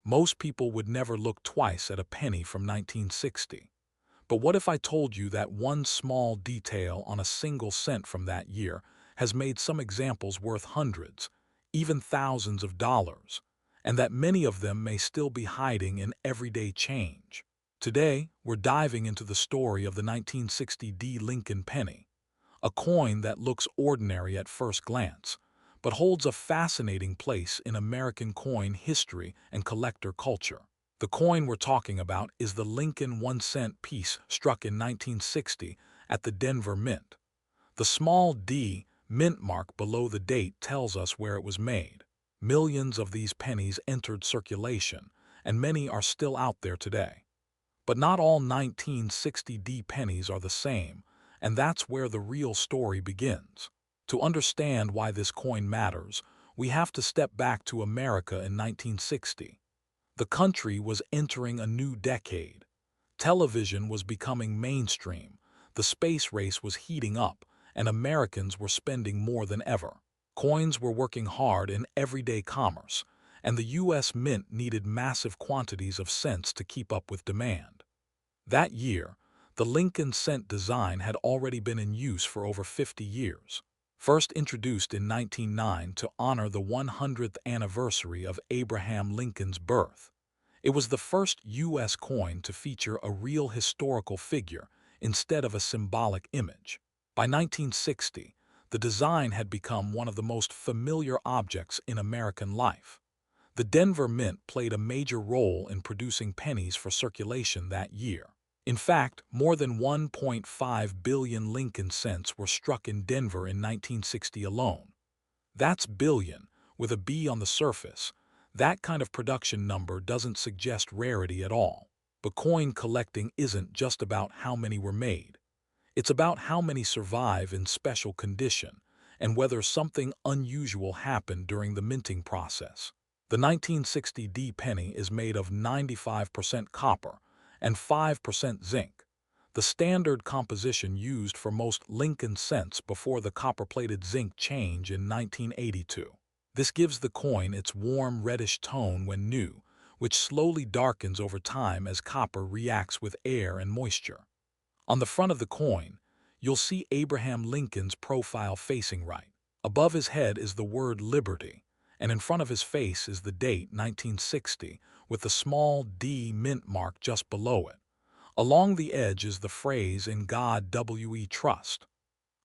Most people would never look twice at a penny from 1960. But what if I told you that one small detail on a single cent from that year has made some examples worth hundreds, even thousands of dollars, and that many of them may still be hiding in everyday change? Today, we're diving into the story of the 1960 D Lincoln penny, a coin that looks ordinary at first glance, but holds a fascinating place in American coin history and collector culture. The coin we're talking about is the Lincoln 1-cent piece struck in 1960 at the Denver Mint. The small D mint mark below the date tells us where it was made. Millions of these pennies entered circulation, and many are still out there today. But not all 1960 D pennies are the same, and that's where the real story begins. To understand why this coin matters, we have to step back to America in 1960. The country was entering a new decade. Television was becoming mainstream, the space race was heating up, and Americans were spending more than ever. Coins were working hard in everyday commerce, and the U.S. Mint needed massive quantities of cents to keep up with demand. That year, the Lincoln cent design had already been in use for over 50 years. First introduced in 1909 to honor the 100th anniversary of Abraham Lincoln's birth. It was the first U.S. coin to feature a real historical figure instead of a symbolic image. By 1960, the design had become one of the most familiar objects in American life. The Denver Mint played a major role in producing pennies for circulation that year. In fact, more than 1.5 billion Lincoln cents were struck in Denver in 1960 alone. That's billion, with a B on the surface. That kind of production number doesn't suggest rarity at all. But coin collecting isn't just about how many were made. It's about how many survive in special condition and whether something unusual happened during the minting process. The 1960 D penny is made of 95% copper and 5% zinc, the standard composition used for most Lincoln cents before the copper-plated zinc change in 1982. This gives the coin its warm reddish tone when new, which slowly darkens over time as copper reacts with air and moisture. On the front of the coin, you'll see Abraham Lincoln's profile facing right. Above his head is the word Liberty, and in front of his face is the date 1960 with the small D mint mark just below it. Along the edge is the phrase "In God We Trust."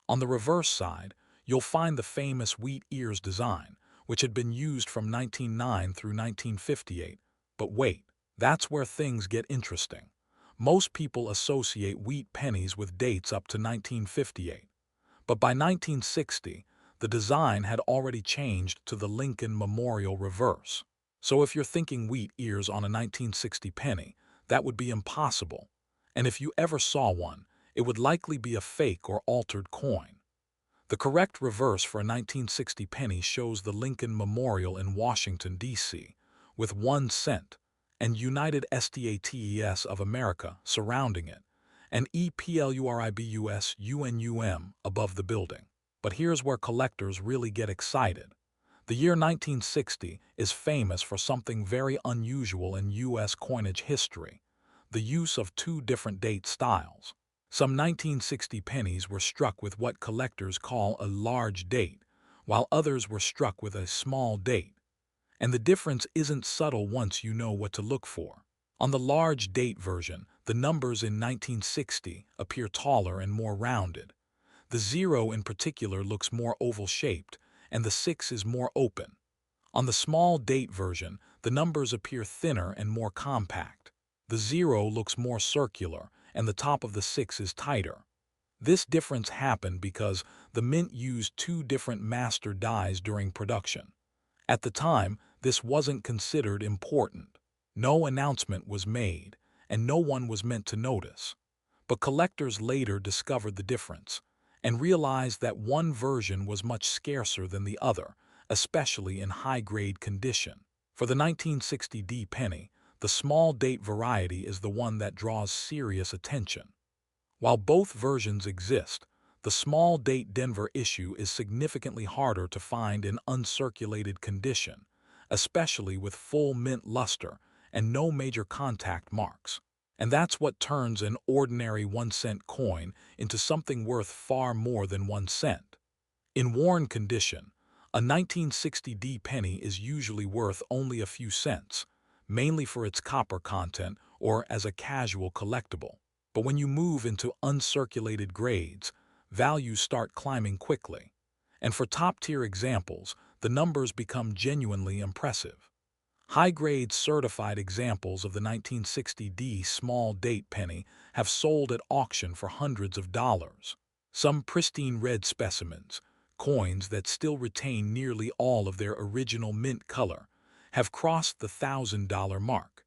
On the reverse side, you'll find the famous wheat ears design, which had been used from 1909 through 1958. But wait, that's where things get interesting. Most people associate wheat pennies with dates up to 1958. But by 1960, the design had already changed to the Lincoln Memorial reverse. So if you're thinking wheat ears on a 1960 penny, that would be impossible. And if you ever saw one, it would likely be a fake or altered coin. The correct reverse for a 1960 penny shows the Lincoln Memorial in Washington, D.C., with 1 cent, and United States of America surrounding it, and EPLURIBUS UNUM above the building. But here's where collectors really get excited. The year 1960 is famous for something very unusual in U.S. coinage history: the use of two different date styles. Some 1960 pennies were struck with what collectors call a large date, while others were struck with a small date. And the difference isn't subtle once you know what to look for. On the large date version, the numbers in 1960 appear taller and more rounded. The 0 in particular looks more oval-shaped, and the 6 is more open. On the small date version, the numbers appear thinner and more compact. The 0 looks more circular, and the top of the 6 is tighter. This difference happened because the mint used two different master dies during production. At the time, this wasn't considered important. No announcement was made, and no one was meant to notice. But collectors later discovered the difference and realized that one version was much scarcer than the other, especially in high-grade condition. For the 1960 D penny, the small date variety is the one that draws serious attention. While both versions exist, the small date Denver issue is significantly harder to find in uncirculated condition, especially with full mint luster and no major contact marks. And that's what turns an ordinary 1-cent coin into something worth far more than 1 cent. In worn condition, a 1960 penny is usually worth only a few cents, mainly for its copper content or as a casual collectible. But when you move into uncirculated grades, values start climbing quickly. And for top-tier examples, the numbers become genuinely impressive. High-grade certified examples of the 1960 small date penny have sold at auction for hundreds of dollars. Some pristine red specimens, coins that still retain nearly all of their original mint color, have crossed the $1,000 mark.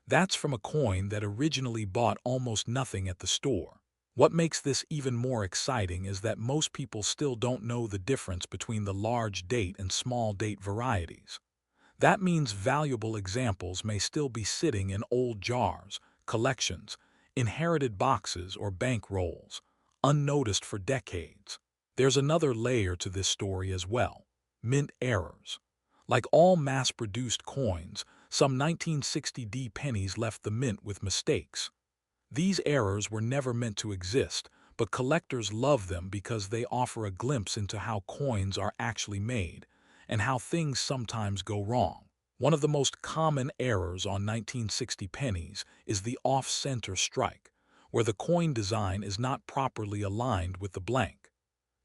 That's from a coin that originally bought almost nothing at the store. What makes this even more exciting is that most people still don't know the difference between the large date and small date varieties. That means valuable examples may still be sitting in old jars, collections, inherited boxes, or bank rolls, unnoticed for decades. There's another layer to this story as well: mint errors. Like all mass-produced coins, some 1960 pennies left the mint with mistakes. These errors were never meant to exist, but collectors love them because they offer a glimpse into how coins are actually made and how things sometimes go wrong. One of the most common errors on 1960 pennies is the off-center strike, where the coin design is not properly aligned with the blank.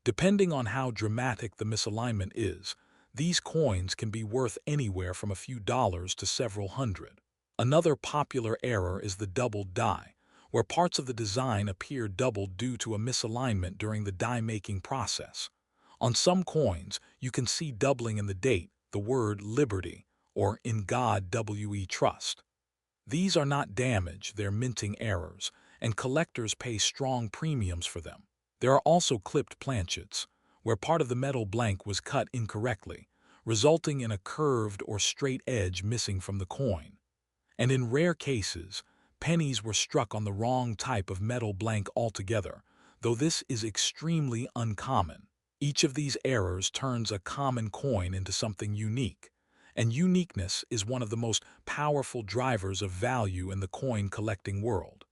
Depending on how dramatic the misalignment is, these coins can be worth anywhere from a few dollars to several hundred. Another popular error is the doubled die, where parts of the design appear doubled due to a misalignment during the die-making process. On some coins, you can see doubling in the date, the word liberty, or in God we trust. These are not damage, they're minting errors, and collectors pay strong premiums for them. There are also clipped planchets, where part of the metal blank was cut incorrectly, resulting in a curved or straight edge missing from the coin. And in rare cases, pennies were struck on the wrong type of metal blank altogether, though this is extremely uncommon. Each of these errors turns a common coin into something unique, and uniqueness is one of the most powerful drivers of value in the coin collecting world.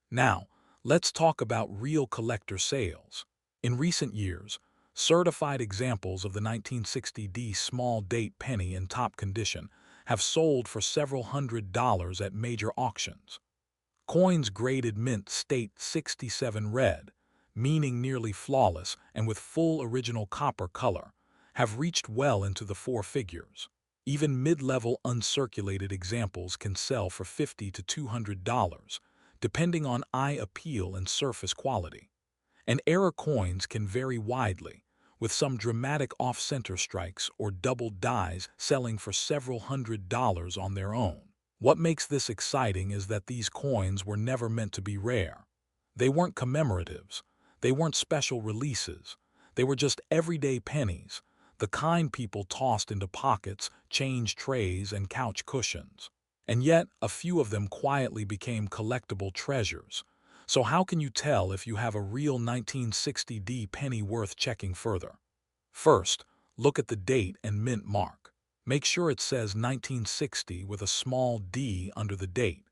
Now, let's talk about real collector sales. In recent years, certified examples of the 1960 small date penny in top condition have sold for several $100s at major auctions. Coins graded mint state 67 red, meaning nearly flawless and with full original copper color, have reached well into the 4 figures. Even mid-level uncirculated examples can sell for $50 to $200, depending on eye appeal and surface quality. And error coins can vary widely, with some dramatic off-center strikes or doubled dies selling for several $100s on their own. What makes this exciting is that these coins were never meant to be rare. They weren't commemoratives. They weren't special releases. They were just everyday pennies, the kind people tossed into pockets, change trays, and couch cushions. And yet, a few of them quietly became collectible treasures. So how can you tell if you have a real 1960 penny worth checking further? First, look at the date and mint mark. Make sure it says 1960 with a small d under the date.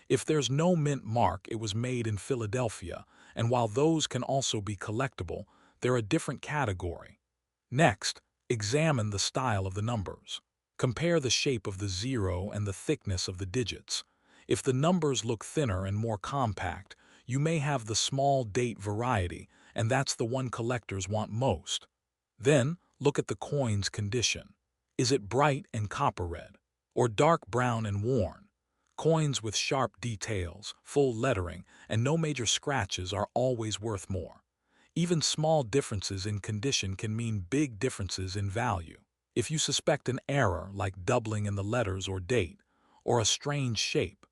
If there's no mint mark, it was made in Philadelphia, and while those can also be collectible, they're a different category. Next, examine the style of the numbers. Compare the shape of the 0 and the thickness of the digits. If the numbers look thinner and more compact, you may have the small date variety, and that's the one collectors want most. Then, look at the coin's condition. Is it bright and copper red, or dark brown and worn? Coins with sharp details, full lettering, and no major scratches are always worth more. Even small differences in condition can mean big differences in value. If you suspect an error like doubling in the letters or date, or a strange shape,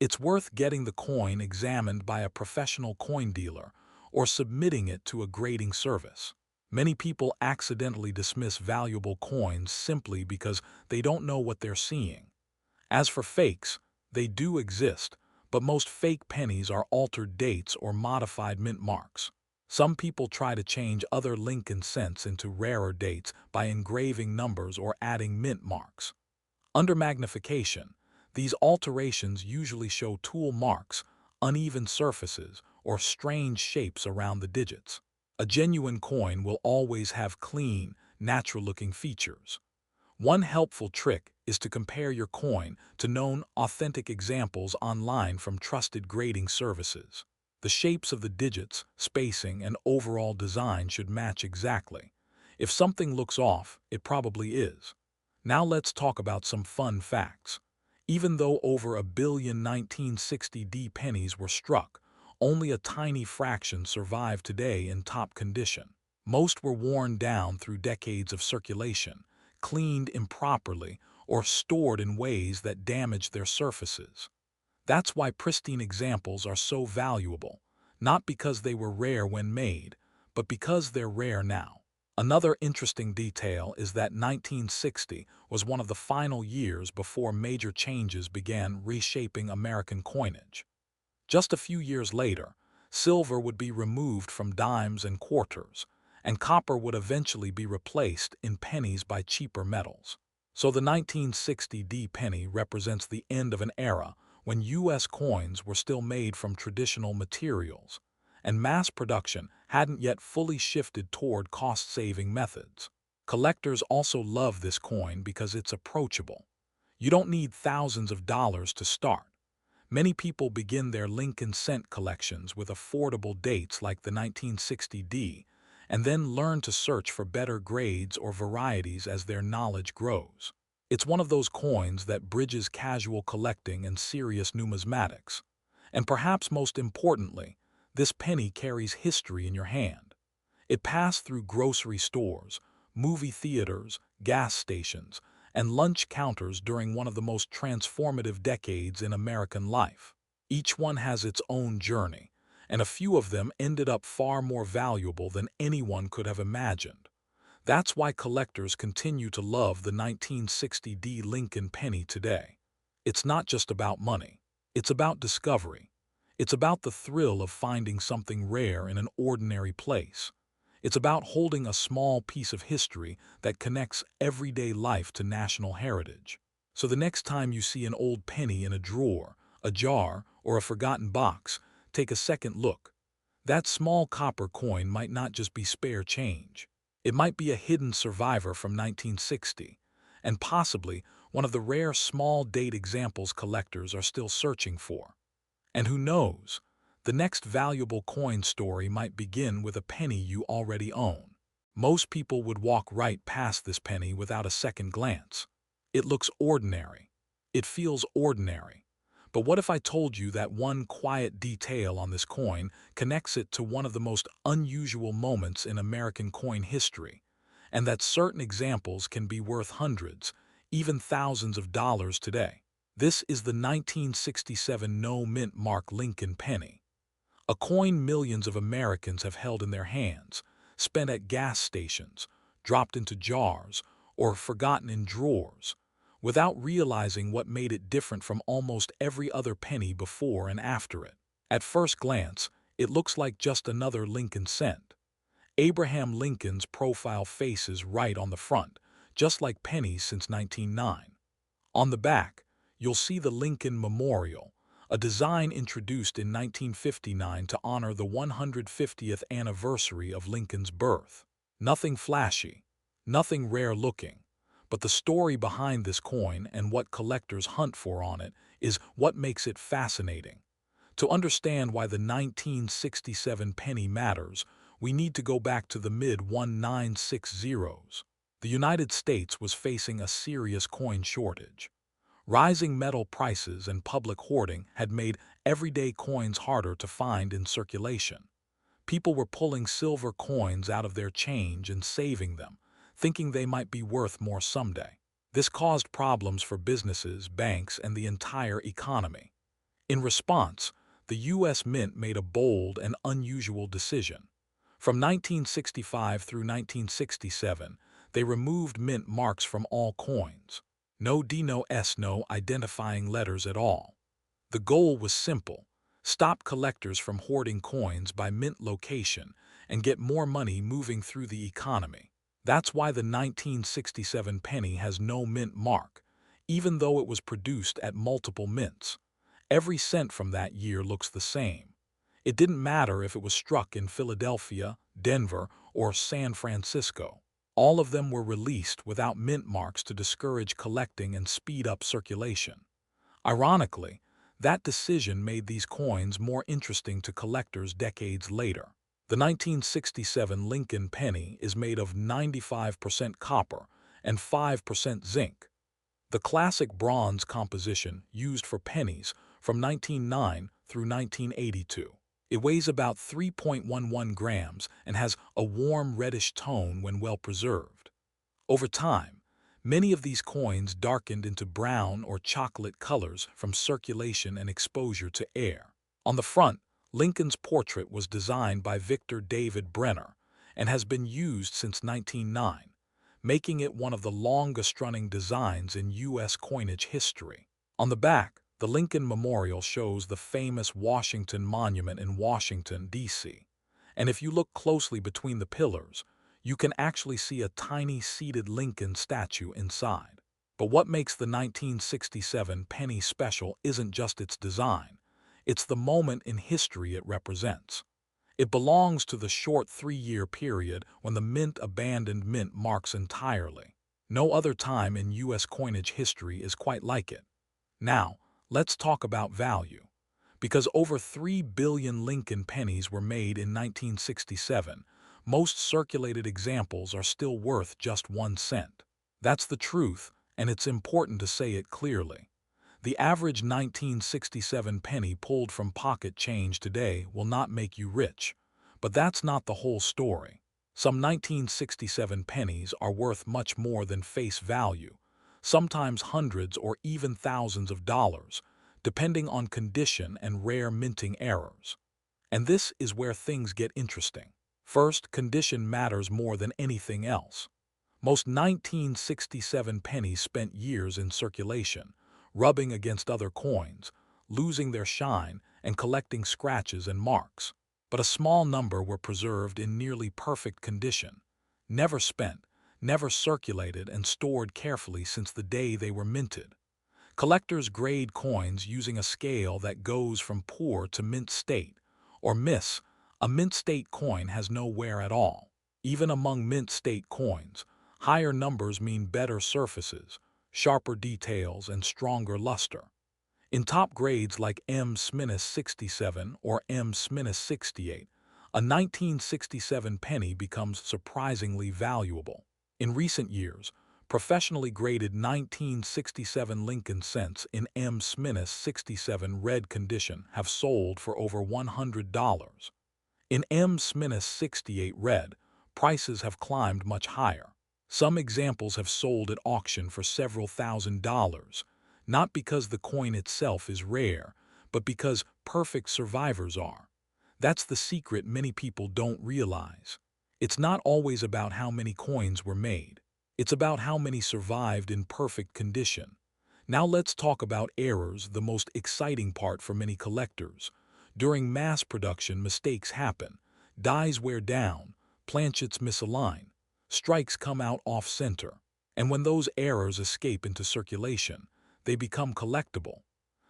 it's worth getting the coin examined by a professional coin dealer or submitting it to a grading service. Many people accidentally dismiss valuable coins simply because they don't know what they're seeing. As for fakes, they do exist, but most fake pennies are altered dates or modified mint marks. Some people try to change other Lincoln cents into rarer dates by engraving numbers or adding mint marks. Under magnification, These alterations usually show tool marks, uneven surfaces, or strange shapes around the digits. A genuine coin will always have clean, natural-looking features. One helpful trick is to compare your coin to known authentic examples online from trusted grading services. The shapes of the digits, spacing, and overall design should match exactly. If something looks off, it probably is. Now let's talk about some fun facts. Even though over a billion 1960D pennies were struck, only a tiny fraction survive today in top condition. Most were worn down through decades of circulation, cleaned improperly, or stored in ways that damaged their surfaces. That's why pristine examples are so valuable, not because they were rare when made, but because they're rare now. Another interesting detail is that 1960 was one of the final years before major changes began reshaping American coinage. Just a few years later, silver would be removed from dimes and quarters, and copper would eventually be replaced in pennies by cheaper metals. So the 1960D penny represents the end of an era when U.S. coins were still made from traditional materials, and mass production hadn't yet fully shifted toward cost-saving methods. Collectors also love this coin because it's approachable. You don't need thousands of dollars to start. Many people begin their Lincoln cent collections with affordable dates like the 1960D, and then learn to search for better grades or varieties as their knowledge grows. It's one of those coins that bridges casual collecting and serious numismatics. And perhaps most importantly, this penny carries history in your hand. It passed through grocery stores, movie theaters, gas stations, and lunch counters during one of the most transformative decades in American life. Each one has its own journey, and a few of them ended up far more valuable than anyone could have imagined. That's why collectors continue to love the 1960D Lincoln penny today. It's not just about money. It's about discovery. It's about the thrill of finding something rare in an ordinary place. It's about holding a small piece of history that connects everyday life to national heritage. So the next time you see an old penny in a drawer, a jar, or a forgotten box, take a second look. That small copper coin might not just be spare change. It might be a hidden survivor from 1960, and possibly one of the rare small date examples collectors are still searching for. And who knows, the next valuable coin story might begin with a penny you already own. Most people would walk right past this penny without a second glance. It looks ordinary. It feels ordinary. But what if I told you that one quiet detail on this coin connects it to one of the most unusual moments in American coin history, and that certain examples can be worth hundreds, even thousands of dollars today? This is the 1967 no-mint mark Lincoln penny, a coin millions of Americans have held in their hands, spent at gas stations, dropped into jars, or forgotten in drawers, without realizing what made it different from almost every other penny before and after it. At first glance, it looks like just another Lincoln cent. Abraham Lincoln's profile faces right on the front, just like pennies since 1909. On the back, you'll see the Lincoln Memorial, a design introduced in 1959 to honor the 150th anniversary of Lincoln's birth. Nothing flashy, nothing rare-looking, but the story behind this coin and what collectors hunt for on it is what makes it fascinating. To understand why the 1967 penny matters, we need to go back to the mid-1960s. The United States was facing a serious coin shortage. Rising metal prices and public hoarding had made everyday coins harder to find in circulation. People were pulling silver coins out of their change and saving them, thinking they might be worth more someday. This caused problems for businesses, banks, and the entire economy. In response, the U.S. Mint made a bold and unusual decision. From 1965 through 1967, they removed mint marks from all coins. No D, no S, no identifying letters at all. The goal was simple: stop collectors from hoarding coins by mint location and get more money moving through the economy. That's why the 1967 penny has no mint mark. even though it was produced at multiple mints. Every cent from that year looks the same. It didn't matter if it was struck in Philadelphia, Denver, or San Francisco. All of them were released without mint marks to discourage collecting and speed up circulation. Ironically, that decision made these coins more interesting to collectors decades later. The 1967 Lincoln penny is made of 95% copper and 5% zinc. The classic bronze composition used for pennies from 1909 through 1982. It weighs about 3.11 grams and has a warm reddish tone when well preserved. Over time, many of these coins darkened into brown or chocolate colors from circulation and exposure to air. On the front, Lincoln's portrait was designed by Victor David Brenner and has been used since 1909, making it one of the longest-running designs in U.S. coinage history. On the back, the Lincoln Memorial shows the famous Washington Monument in Washington, D.C., and if you look closely between the pillars, you can actually see a tiny seated Lincoln statue inside. But what makes the 1967 penny special isn't just its design, it's the moment in history it represents. It belongs to the short 3-year period when the mint abandoned mint marks entirely. No other time in U.S. coinage history is quite like it. Now, let's talk about value. Because over 3 billion Lincoln pennies were made in 1967, most circulated examples are still worth just 1 cent. That's the truth, and it's important to say it clearly. The average 1967 penny pulled from pocket change today will not make you rich. But that's not the whole story. Some 1967 pennies are worth much more than face value, sometimes hundreds or even thousands of dollars, depending on condition and rare minting errors. And this is where things get interesting. First, condition matters more than anything else. Most 1967 pennies spent years in circulation, rubbing against other coins, losing their shine, and collecting scratches and marks. But a small number were preserved in nearly perfect condition, never spent, never circulated, and stored carefully since the day they were minted. Collectors grade coins using a scale that goes from poor to mint state, or miss. A mint state coin has no wear at all. Even among mint state coins, higher numbers mean better surfaces, sharper details, and stronger luster. In top grades like M-67 or M-68, a 1967 penny becomes surprisingly valuable. In recent years, professionally graded 1967 Lincoln cents in M-67 red condition have sold for over $100. In M-68 red, prices have climbed much higher. Some examples have sold at auction for several $1,000s, not because the coin itself is rare, but because perfect survivors are. That's the secret many people don't realize. It's not always about how many coins were made. It's about how many survived in perfect condition. Now let's talk about errors, the most exciting part for many collectors. During mass production, mistakes happen. Dies wear down, planchets misalign, strikes come out off-center. And when those errors escape into circulation, they become collectible.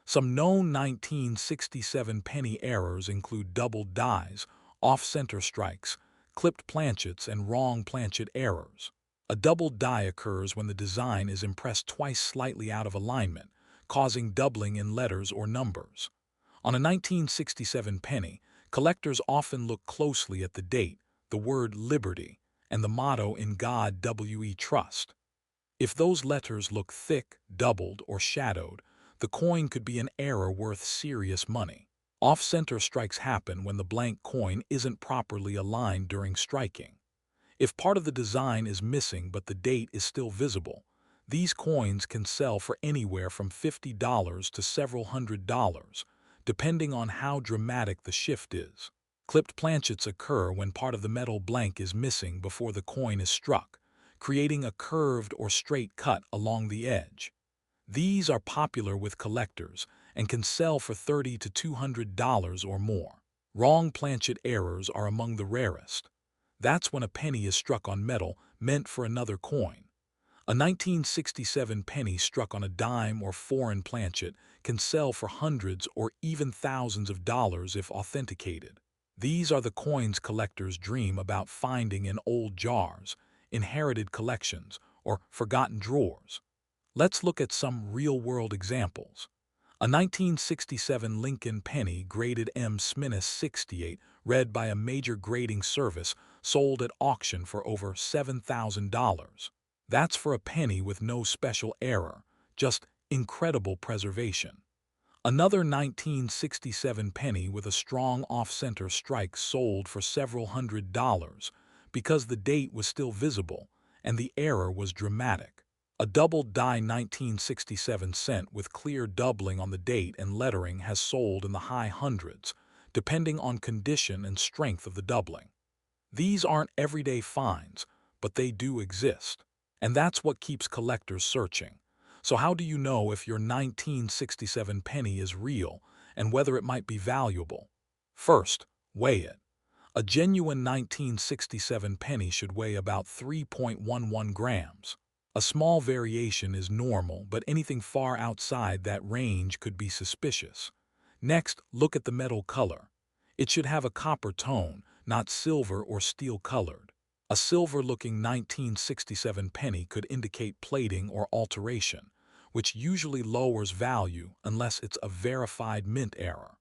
Some known 1967 penny errors include doubled dies, off-center strikes, clipped planchets, and wrong planchet errors. A doubled die occurs when the design is impressed twice slightly out of alignment, causing doubling in letters or numbers. On a 1967 penny, collectors often look closely at the date, the word Liberty, and the motto "In God We Trust." If those letters look thick, doubled, or shadowed, the coin could be an error worth serious money. Off-center strikes happen when the blank coin isn't properly aligned during striking. If part of the design is missing but the date is still visible, these coins can sell for anywhere from $50 to several $100s, depending on how dramatic the shift is. Clipped planchets occur when part of the metal blank is missing before the coin is struck, creating a curved or straight cut along the edge. These are popular with collectors and can sell for $30 to $200 or more. Wrong planchet errors are among the rarest. That's when a penny is struck on metal meant for another coin. A 1967 penny struck on a dime or foreign planchet can sell for hundreds or even thousands of dollars if authenticated. These are the coins collectors dream about finding in old jars, inherited collections, or forgotten drawers. Let's look at some real-world examples. A 1967 Lincoln penny graded M-68, read by a major grading service, sold at auction for over $7,000. That's for a penny with no special error, just incredible preservation. Another 1967 penny with a strong off-center strike sold for several $100s because the date was still visible and the error was dramatic. A double-die 1967 cent with clear doubling on the date and lettering has sold in the high hundreds, depending on condition and strength of the doubling. These aren't everyday finds, but they do exist. And that's what keeps collectors searching. So how do you know if your 1967 penny is real and whether it might be valuable? First, weigh it. A genuine 1967 penny should weigh about 3.11 grams. A small variation is normal, but anything far outside that range could be suspicious. Next, look at the metal color. It should have a copper tone, not silver or steel-colored. A silver-looking 1967 penny could indicate plating or alteration, which usually lowers value unless it's a verified mint error.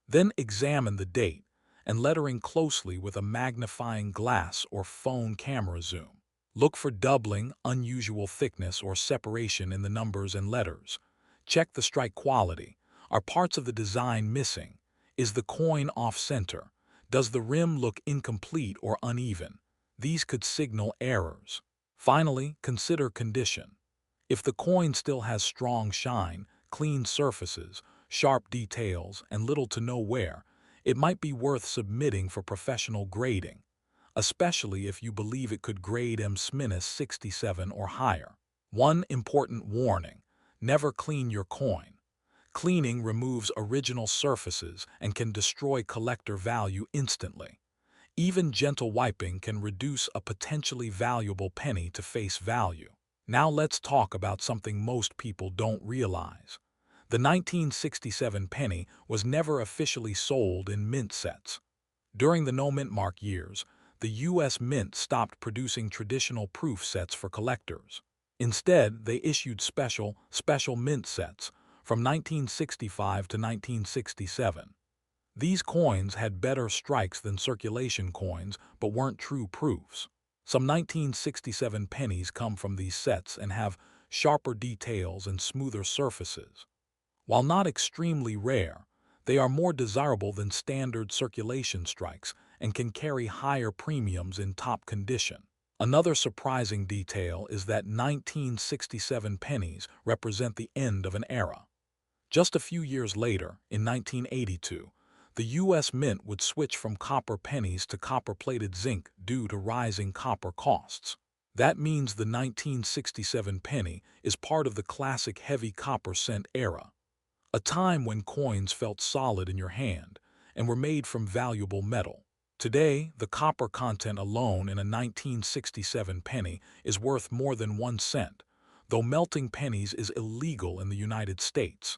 Then examine the date and lettering closely with a magnifying glass or phone camera zoom. Look for doubling, unusual thickness, or separation in the numbers and letters. Check the strike quality. Are parts of the design missing? Is the coin off-center? Does the rim look incomplete or uneven? These could signal errors. Finally, consider condition. If the coin still has strong shine, clean surfaces, sharp details, and little to no wear, it might be worth submitting for professional grading, especially if you believe it could grade M-67 or higher. One important warning: never clean your coin. Cleaning removes original surfaces and can destroy collector value instantly. Even gentle wiping can reduce a potentially valuable penny to face value. Now let's talk about something most people don't realize. The 1967 penny was never officially sold in mint sets. During the no-mint mark years, the U.S. Mint stopped producing traditional proof sets for collectors. Instead, they issued special mint sets from 1965 to 1967. These coins had better strikes than circulation coins, but weren't true proofs. Some 1967 pennies come from these sets and have sharper details and smoother surfaces. While not extremely rare, they are more desirable than standard circulation strikes and can carry higher premiums in top condition. Another surprising detail is that 1967 pennies represent the end of an era. Just a few years later, in 1982, the U.S. Mint would switch from copper pennies to copper-plated zinc due to rising copper costs. That means the 1967 penny is part of the classic heavy copper cent era, a time when coins felt solid in your hand and were made from valuable metal. Today, the copper content alone in a 1967 penny is worth more than 1 cent, though melting pennies is illegal in the United States.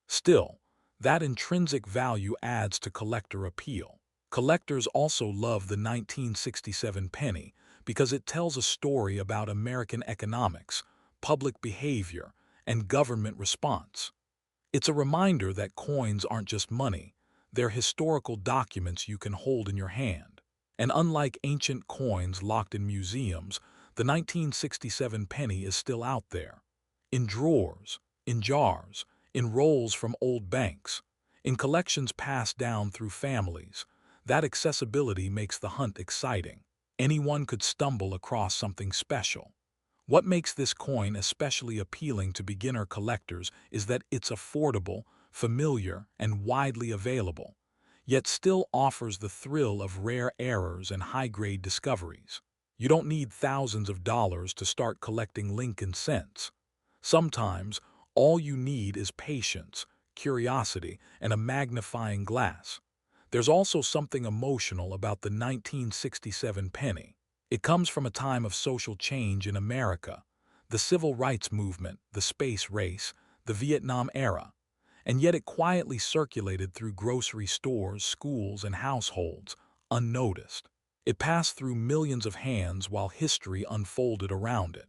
Still, that intrinsic value adds to collector appeal. Collectors also love the 1967 penny because it tells a story about American economics, public behavior, and government response. It's a reminder that coins aren't just money, they're historical documents you can hold in your hand. And unlike ancient coins locked in museums, the 1967 penny is still out there. In drawers, in jars, in rolls from old banks, in collections passed down through families. That accessibility makes the hunt exciting. Anyone could stumble across something special. What makes this coin especially appealing to beginner collectors is that it's affordable, familiar, and widely available, yet still offers the thrill of rare errors and high-grade discoveries. You don't need thousands of dollars to start collecting Lincoln cents. Sometimes, all you need is patience, curiosity, and a magnifying glass. There's also something emotional about the 1967 penny. It comes from a time of social change in America. the civil rights movement, the space race, the Vietnam era, and yet it quietly circulated through grocery stores, schools, and households, unnoticed. It passed through millions of hands while history unfolded around it.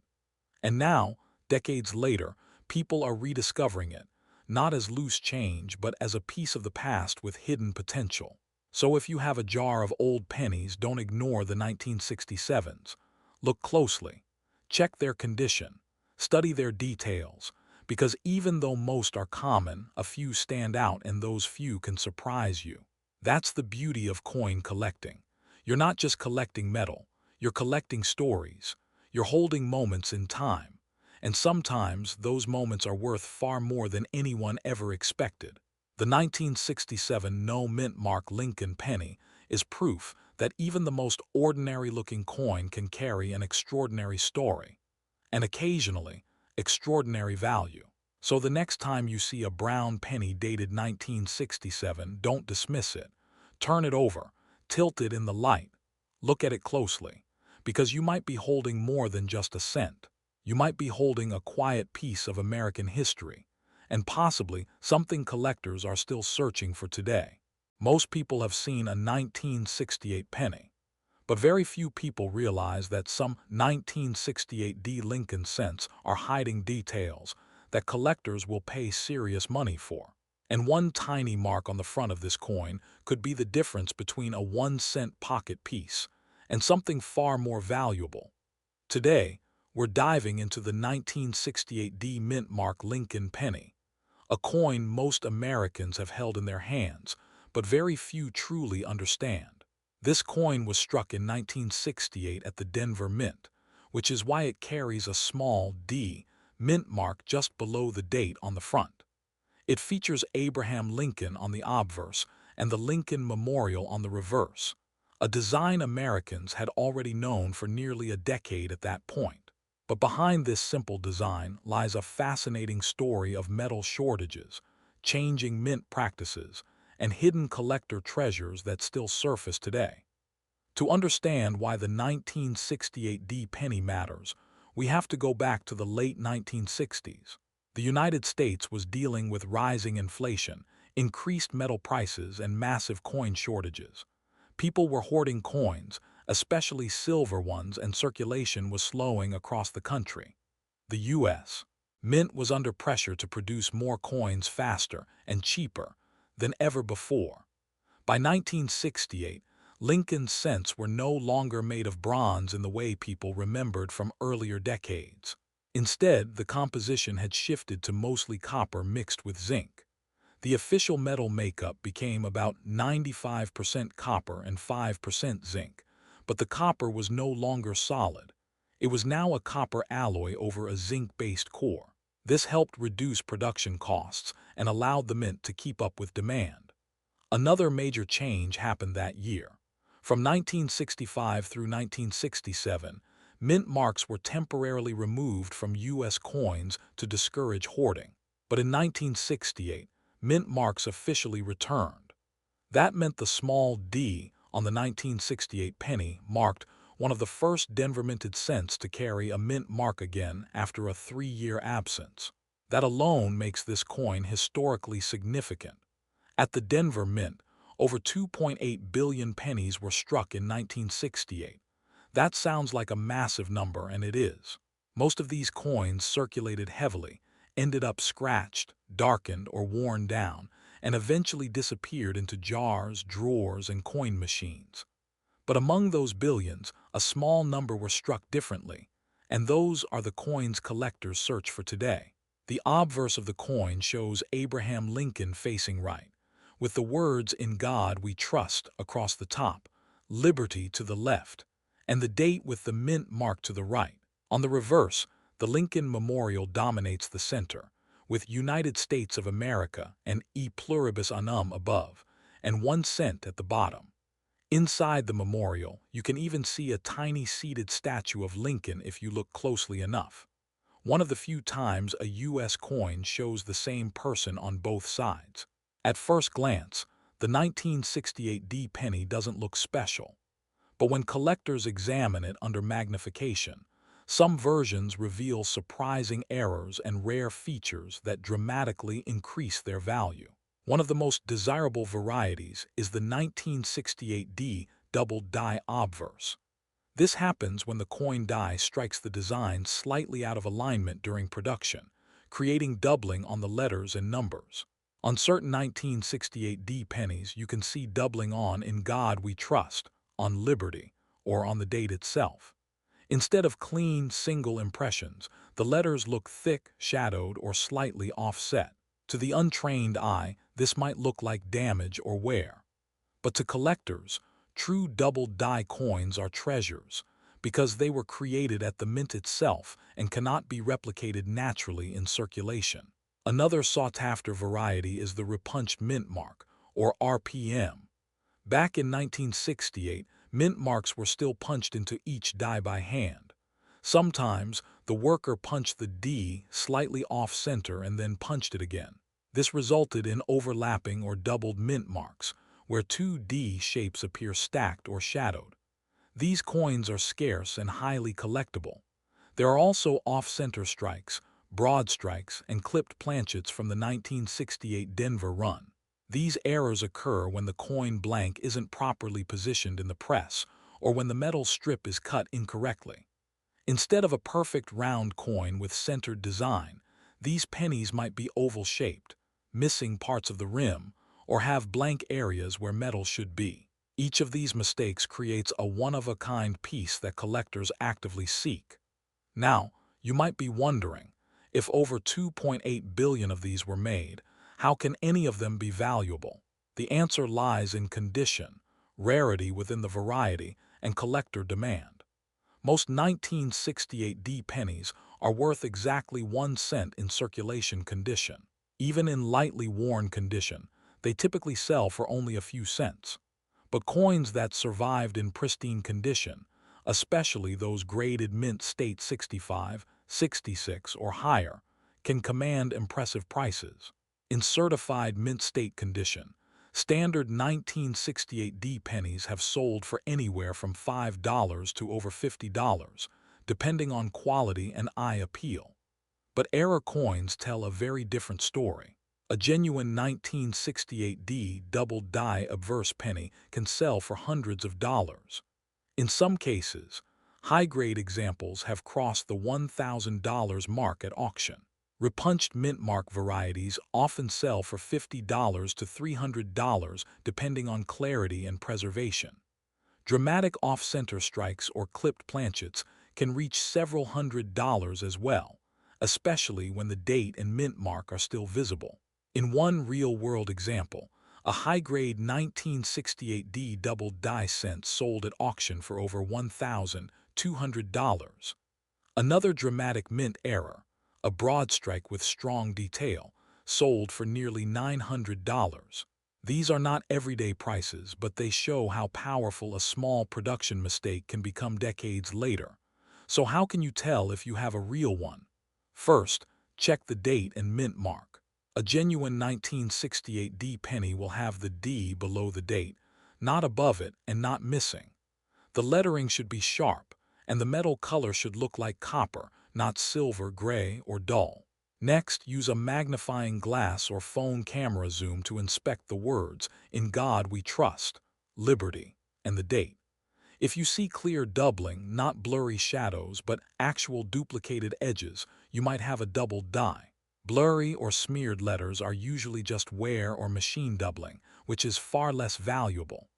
And now, decades later, people are rediscovering it, not as loose change, but as a piece of the past with hidden potential. So if you have a jar of old pennies, don't ignore the 1967s. Look closely. Check their condition. Study their details. Because even though most are common, a few stand out, and those few can surprise you. That's the beauty of coin collecting. You're not just collecting metal, you're collecting stories. You're holding moments in time. And sometimes those moments are worth far more than anyone ever expected. The 1967 no mint mark Lincoln penny is proof that even the most ordinary-looking coin can carry an extraordinary story, and occasionally, extraordinary value. So the next time you see a brown penny dated 1967, don't dismiss it. Turn it over, tilt it in the light, look at it closely, because you might be holding more than just a cent. You might be holding a quiet piece of American history, and possibly something collectors are still searching for today. Most people have seen a 1968 penny, but very few people realize that some 1968 D Lincoln cents are hiding details that collectors will pay serious money for. And one tiny mark on the front of this coin could be the difference between a 1-cent pocket piece and something far more valuable. Today, we're diving into the 1968 D mint mark Lincoln penny, a coin most Americans have held in their hands, but very few truly understand. This coin was struck in 1968 at the Denver Mint, which is why it carries a small D mint mark just below the date on the front. It features Abraham Lincoln on the obverse and the Lincoln Memorial on the reverse, a design Americans had already known for nearly a decade at that point. But behind this simple design lies a fascinating story of metal shortages, changing mint practices, and hidden collector treasures that still surface today. To understand why the 1968 D penny matters, we have to go back to the late 1960s. The United States was dealing with rising inflation, increased metal prices, and massive coin shortages. People were hoarding coins, especially silver ones, and circulation was slowing across the country. The U.S. Mint was under pressure to produce more coins faster and cheaper than ever before. By 1968, Lincoln's cents were no longer made of bronze in the way people remembered from earlier decades. Instead, the composition had shifted to mostly copper mixed with zinc. The official metal makeup became about 95% copper and 5% zinc, but the copper was no longer solid. It was now a copper alloy over a zinc-based core. This helped reduce production costs and allowed the mint to keep up with demand. Another major change happened that year. From 1965 through 1967, mint marks were temporarily removed from U.S. coins to discourage hoarding. But in 1968, mint marks officially returned. That meant the small D on the 1968 penny marked one of the first Denver-minted cents to carry a mint mark again after a 3-year absence. That alone makes this coin historically significant. At the Denver Mint, over 2.8 billion pennies were struck in 1968. That sounds like a massive number, and it is. Most of these coins circulated heavily, ended up scratched, darkened, or worn down, and eventually disappeared into jars, drawers, and coin machines. But among those billions, a small number were struck differently, and those are the coins collectors search for today. The obverse of the coin shows Abraham Lincoln facing right, with the words "In God We Trust" across the top, "Liberty" to the left, and the date with the mint mark to the right. On the reverse, the Lincoln Memorial dominates the center, with United States of America and E pluribus unum above, and 1 cent at the bottom. Inside the memorial, you can even see a tiny seated statue of Lincoln if you look closely enough. One of the few times a U.S. coin shows the same person on both sides. At first glance, the 1968 D penny doesn't look special. But when collectors examine it under magnification, Some versions reveal surprising errors and rare features that dramatically increase their value. One of the most desirable varieties is the 1968D double die obverse. This happens when the coin die strikes the design slightly out of alignment during production, creating doubling on the letters and numbers. On certain 1968D pennies, you can see doubling on "In God We Trust," on Liberty, or on the date itself. Instead of clean, single impressions, the letters look thick, shadowed, or slightly offset. To the untrained eye, this might look like damage or wear. But to collectors, true double-die coins are treasures because they were created at the mint itself and cannot be replicated naturally in circulation. Another sought-after variety is the repunched mint mark, or RPM. Back in 1968, mint marks were still punched into each die by hand. Sometimes, the worker punched the D slightly off-center and then punched it again. This resulted in overlapping or doubled mint marks, where two D shapes appear stacked or shadowed. These coins are scarce and highly collectible. There are also off-center strikes, broad strikes, and clipped planchets from the 1968 Denver run. These errors occur when the coin blank isn't properly positioned in the press or when the metal strip is cut incorrectly. Instead of a perfect round coin with centered design, these pennies might be oval-shaped, missing parts of the rim, or have blank areas where metal should be. Each of these mistakes creates a one-of-a-kind piece that collectors actively seek. Now, you might be wondering, if over 2.8 billion of these were made, how can any of them be valuable? The answer lies in condition, rarity within the variety, and collector demand. Most 1968D pennies are worth exactly 1 cent in circulation condition. Even in lightly worn condition, they typically sell for only a few cents. But coins that survived in pristine condition, especially those graded mint state 65, 66, or higher, can command impressive prices. In certified mint state condition, standard 1968D pennies have sold for anywhere from $5 to over $50, depending on quality and eye appeal. But error coins tell a very different story. A genuine 1968D double die obverse penny can sell for hundreds of dollars. In some cases, high-grade examples have crossed the $1,000 mark at auction. Repunched mint mark varieties often sell for $50 to $300 depending on clarity and preservation. Dramatic off-center strikes or clipped planchets can reach several $100s as well, especially when the date and mint mark are still visible. In one real-world example, a high-grade 1968D double die cent sold at auction for over $1,200. Another dramatic mint error, a broad strike with strong detail, sold for nearly $900. These are not everyday prices, but they show how powerful a small production mistake can become decades later. So how can you tell if you have a real one? First, check the date and mint mark. A genuine 1968D penny will have the D below the date, not above it and not missing. The lettering should be sharp, and the metal color should look like copper, not silver, gray, or dull. Next, use a magnifying glass or phone camera zoom to inspect the words, "In God We Trust," "Liberty," and the date. If you see clear doubling, not blurry shadows, but actual duplicated edges, you might have a double die. Blurry or smeared letters are usually just wear or machine doubling, which is far less valuable.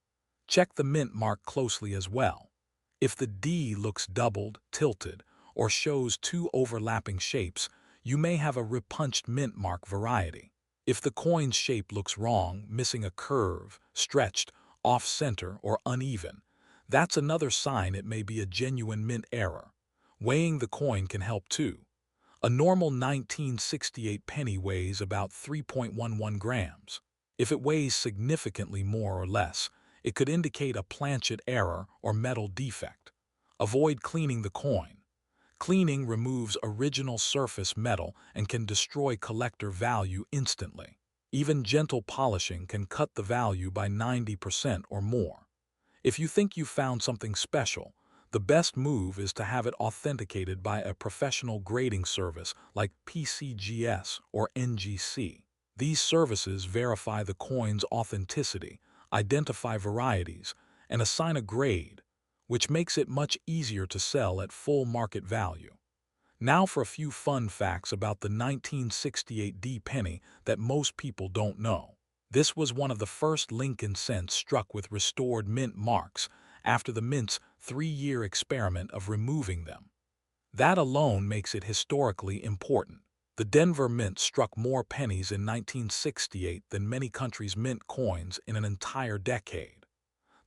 Check the mint mark closely as well. If the D looks doubled, tilted, or shows two overlapping shapes, you may have a repunched mint mark variety. If the coin's shape looks wrong, missing a curve, stretched, off-center, or uneven, that's another sign it may be a genuine mint error. Weighing the coin can help too. A normal 1968 penny weighs about 3.11 grams. If it weighs significantly more or less, it could indicate a planchet error or metal defect. Avoid cleaning the coin. Cleaning removes original surface metal and can destroy collector value instantly. Even gentle polishing can cut the value by 90% or more. If you think you found something special, The best move is to have it authenticated by a professional grading service like PCGS or NGC. These services verify the coin's authenticity, identify varieties, and assign a grade, which makes it much easier to sell at full market value. Now for a few fun facts about the 1968 D penny that most people don't know. This was one of the first Lincoln cents struck with restored mint marks after the mint's 3-year experiment of removing them. That alone makes it historically important. The Denver Mint struck more pennies in 1968 than many countries' mint coins in an entire decade.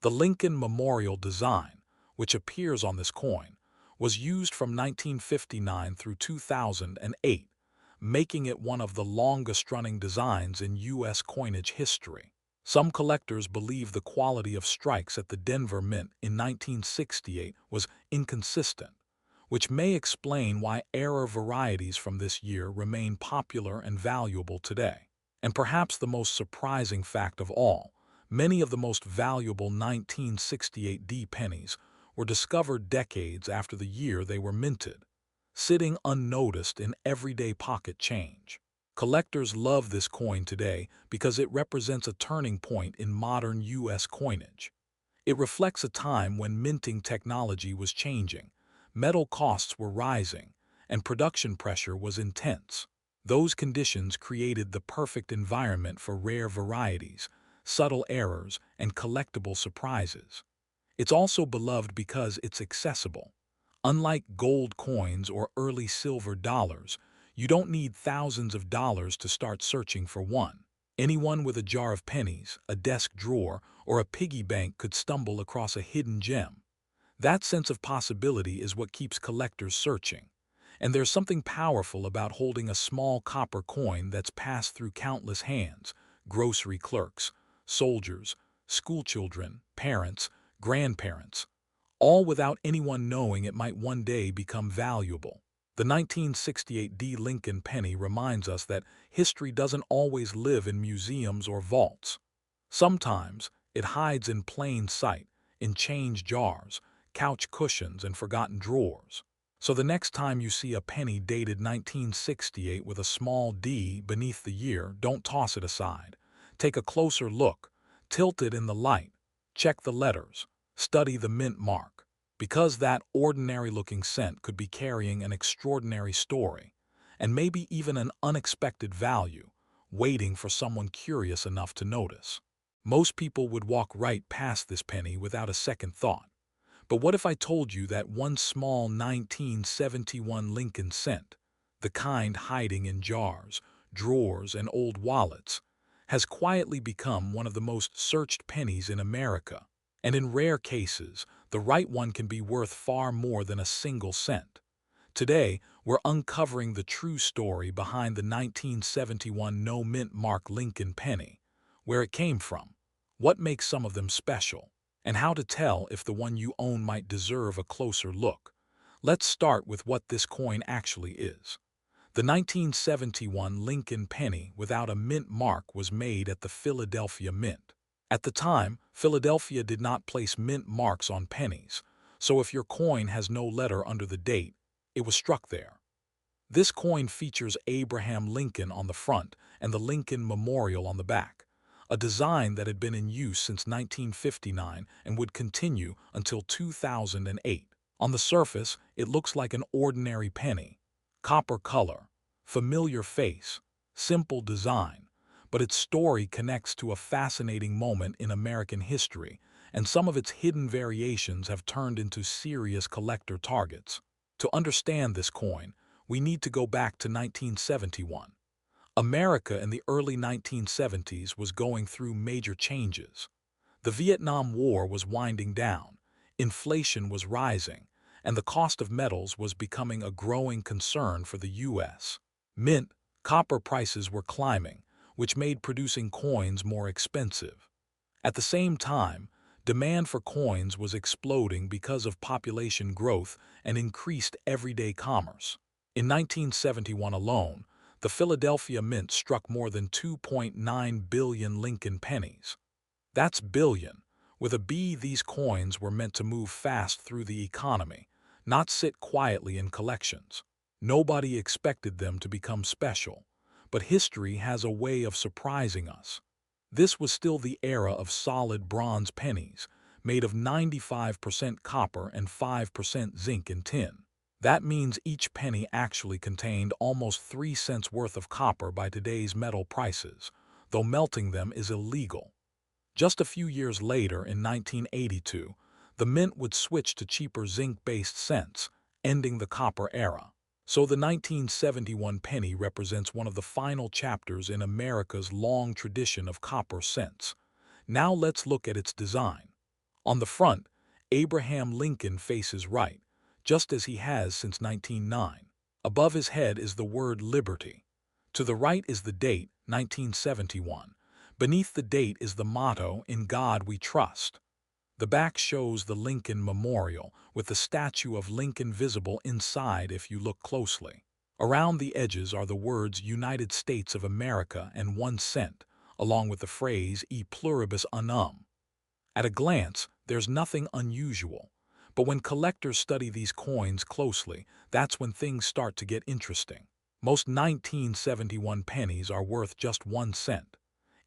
The Lincoln Memorial design, which appears on this coin, was used from 1959 through 2008, making it one of the longest-running designs in U.S. coinage history. Some collectors believe the quality of strikes at the Denver Mint in 1968 was inconsistent, which may explain why error varieties from this year remain popular and valuable today. And perhaps the most surprising fact of all, many of the most valuable 1968 D pennies were discovered decades after the year they were minted, sitting unnoticed in everyday pocket change. Collectors love this coin today because it represents a turning point in modern U.S. coinage. It reflects a time when minting technology was changing, metal costs were rising, and production pressure was intense. Those conditions created the perfect environment for rare varieties, subtle errors, and collectible surprises. It's also beloved because it's accessible. Unlike gold coins or early silver dollars, you don't need thousands of dollars to start searching for one. Anyone with a jar of pennies, a desk drawer, or a piggy bank could stumble across a hidden gem. That sense of possibility is what keeps collectors searching. And there's something powerful about holding a small copper coin that's passed through countless hands: grocery clerks, soldiers, schoolchildren, parents, grandparents, all without anyone knowing it might one day become valuable. The 1968 D Lincoln penny reminds us that history doesn't always live in museums or vaults. Sometimes it hides in plain sight, in change jars, couch cushions, and forgotten drawers. So the next time you see a penny dated 1968 with a small D beneath the year, don't toss it aside. Take a closer look, tilt it in the light, check the letters, study the mint mark, because that ordinary-looking cent could be carrying an extraordinary story, and maybe even an unexpected value, waiting for someone curious enough to notice. Most people would walk right past this penny without a second thought. But what if I told you that one small 1971 Lincoln cent, the kind hiding in jars, drawers, and old wallets, has quietly become one of the most searched pennies in America? And in rare cases, the right one can be worth far more than a single cent. Today, we're uncovering the true story behind the 1971 no-mint mark Lincoln penny, where it came from, what makes some of them special, and how to tell if the one you own might deserve a closer look. Let's start with what this coin actually is. The 1971 Lincoln penny without a mint mark was made at the Philadelphia Mint. At the time, Philadelphia did not place mint marks on pennies, so if your coin has no letter under the date, it was struck there. This coin features Abraham Lincoln on the front and the Lincoln Memorial on the back, a design that had been in use since 1959 and would continue until 2008. On the surface, it looks like an ordinary penny: copper color, familiar face, simple design, but its story connects to a fascinating moment in American history, and some of its hidden variations have turned into serious collector targets. To understand this coin, we need to go back to 1971. America in the early 1970s was going through major changes. The Vietnam War was winding down, inflation was rising, and the cost of metals was becoming a growing concern for the U.S. Mint, copper prices were climbing, which made producing coins more expensive. At the same time, demand for coins was exploding because of population growth and increased everyday commerce. In 1971 alone, the Philadelphia Mint struck more than 2.9 billion Lincoln pennies. That's billion, With a B, these coins were meant to move fast through the economy, not sit quietly in collections. Nobody expected them to become special, but history has a way of surprising us. This was still the era of solid bronze pennies, made of 95% copper and 5% zinc and tin. That means each penny actually contained almost 3 cents worth of copper by today's metal prices, though melting them is illegal. Just a few years later, in 1982, the mint would switch to cheaper zinc-based cents, ending the copper era. So the 1971 penny represents one of the final chapters in America's long tradition of copper cents. Now let's look at its design. On the front, Abraham Lincoln faces right, just as he has since 1909. Above his head is the word liberty. To the right is the date, 1971. Beneath the date is the motto, "In God We Trust." The back shows the Lincoln Memorial, with the statue of Lincoln visible inside if you look closely. Around the edges are the words United States of America and 1 cent, along with the phrase E pluribus unum. At a glance, there's nothing unusual. But when collectors study these coins closely, that's when things start to get interesting. Most 1971 pennies are worth just 1 cent.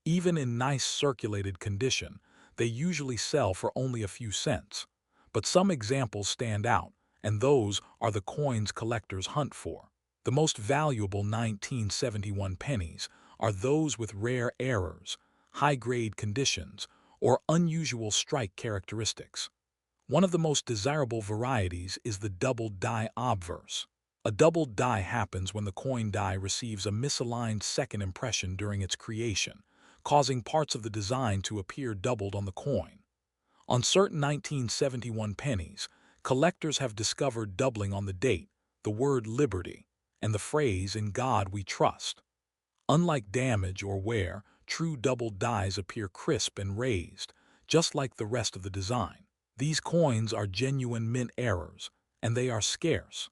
Even in nice circulated condition, they usually sell for only a few cents. But some examples stand out, and those are the coins collectors hunt for. The most valuable 1971 pennies are those with rare errors, high-grade conditions, or unusual strike characteristics. One of the most desirable varieties is the doubled die obverse. A doubled die happens when the coin die receives a misaligned second impression during its creation, causing parts of the design to appear doubled on the coin. On certain 1971 pennies, collectors have discovered doubling on the date, the word liberty, and the phrase "In God We Trust." Unlike damage or wear, true doubled dies appear crisp and raised, just like the rest of the design. These coins are genuine mint errors, and they are scarce.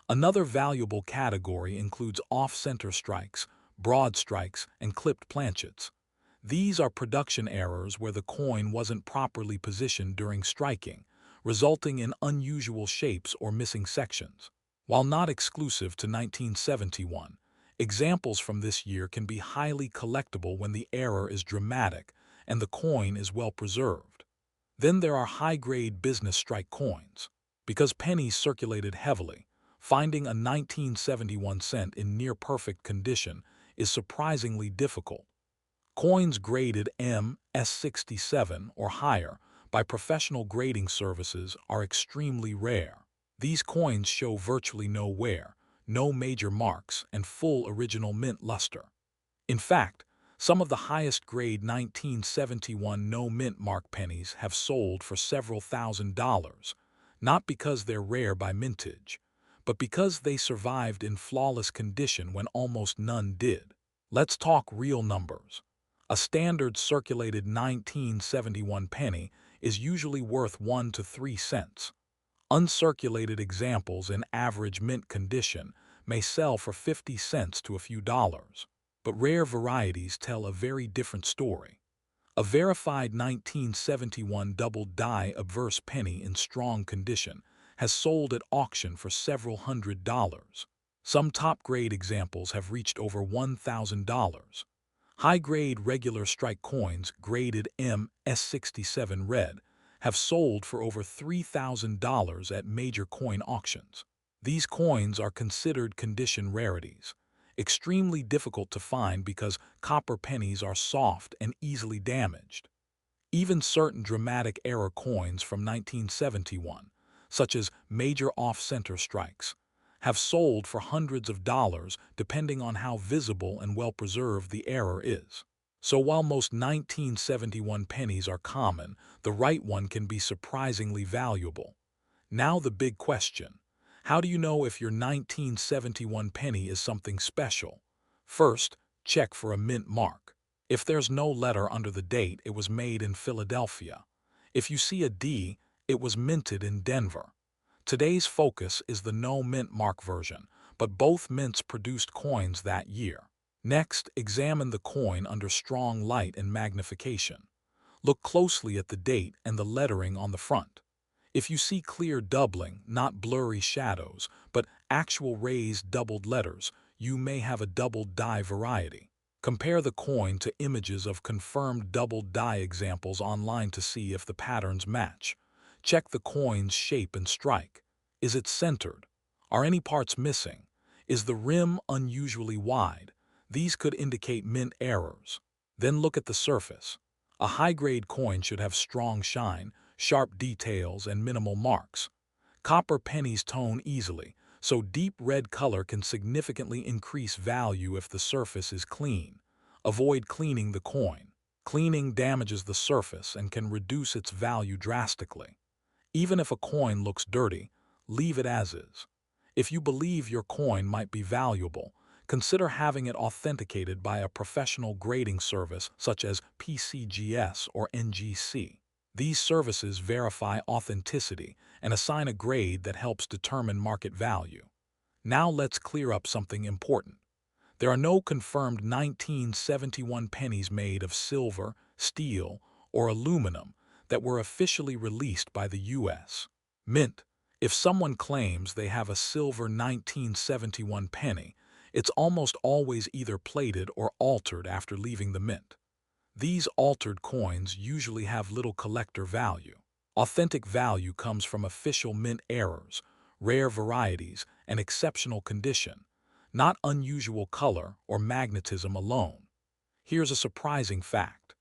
Another valuable category includes off-center strikes, broad strikes, and clipped planchets. These are production errors where the coin wasn't properly positioned during striking, resulting in unusual shapes or missing sections. While not exclusive to 1971, examples from this year can be highly collectible when the error is dramatic and the coin is well preserved. Then there are high-grade business strike coins. Because pennies circulated heavily, finding a 1971 cent in near-perfect condition is surprisingly difficult. Coins graded MS67 or higher by professional grading services are extremely rare. These coins show virtually no wear, no major marks, and full original mint luster. In fact, some of the highest grade 1971 no mint mark pennies have sold for several $1,000s, not because they're rare by mintage, but because they survived in flawless condition when almost none did. Let's talk real numbers. A standard circulated 1971 penny is usually worth 1 to 3 cents. Uncirculated examples in average mint condition may sell for 50 cents to a few dollars. But rare varieties tell a very different story. A verified 1971 double die obverse penny in strong condition has sold at auction for several $100s. Some top-grade examples have reached over $1,000. High-grade regular strike coins graded MS67 red have sold for over $3,000 at major coin auctions. These coins are considered condition rarities, extremely difficult to find because copper pennies are soft and easily damaged. Even certain dramatic error coins from 1971, such as major off-center strikes, have sold for hundreds of dollars depending on how visible and well-preserved the error is. So while most 1971 pennies are common, the right one can be surprisingly valuable. Now the big question: how do you know if your 1971 penny is something special? First, check for a mint mark. If there's no letter under the date, it was made in Philadelphia. If you see a D, it was minted in Denver. Today's focus is the no mint mark version, but both mints produced coins that year. Next, examine the coin under strong light and magnification. Look closely at the date and the lettering on the front. If you see clear doubling, not blurry shadows, but actual raised doubled letters, you may have a doubled die variety. Compare the coin to images of confirmed doubled die examples online to see if the patterns match. Check the coin's shape and strike. Is it centered? Are any parts missing? Is the rim unusually wide? These could indicate mint errors. Then look at the surface. A high-grade coin should have strong shine, sharp details, and minimal marks. Copper pennies tone easily, so deep red color can significantly increase value if the surface is clean. Avoid cleaning the coin. Cleaning damages the surface and can reduce its value drastically. Even if a coin looks dirty, leave it as is. If you believe your coin might be valuable, consider having it authenticated by a professional grading service such as PCGS or NGC. These services verify authenticity and assign a grade that helps determine market value. Now let's clear up something important. There are no confirmed 1971 pennies made of silver, steel, or aluminum that were officially released by the U.S. Mint. If someone claims they have a silver 1971 penny, it's almost always either plated or altered after leaving the mint. These altered coins usually have little collector value. Authentic value comes from official mint errors, rare varieties, and exceptional condition, not unusual color or magnetism alone. Here's a surprising fact.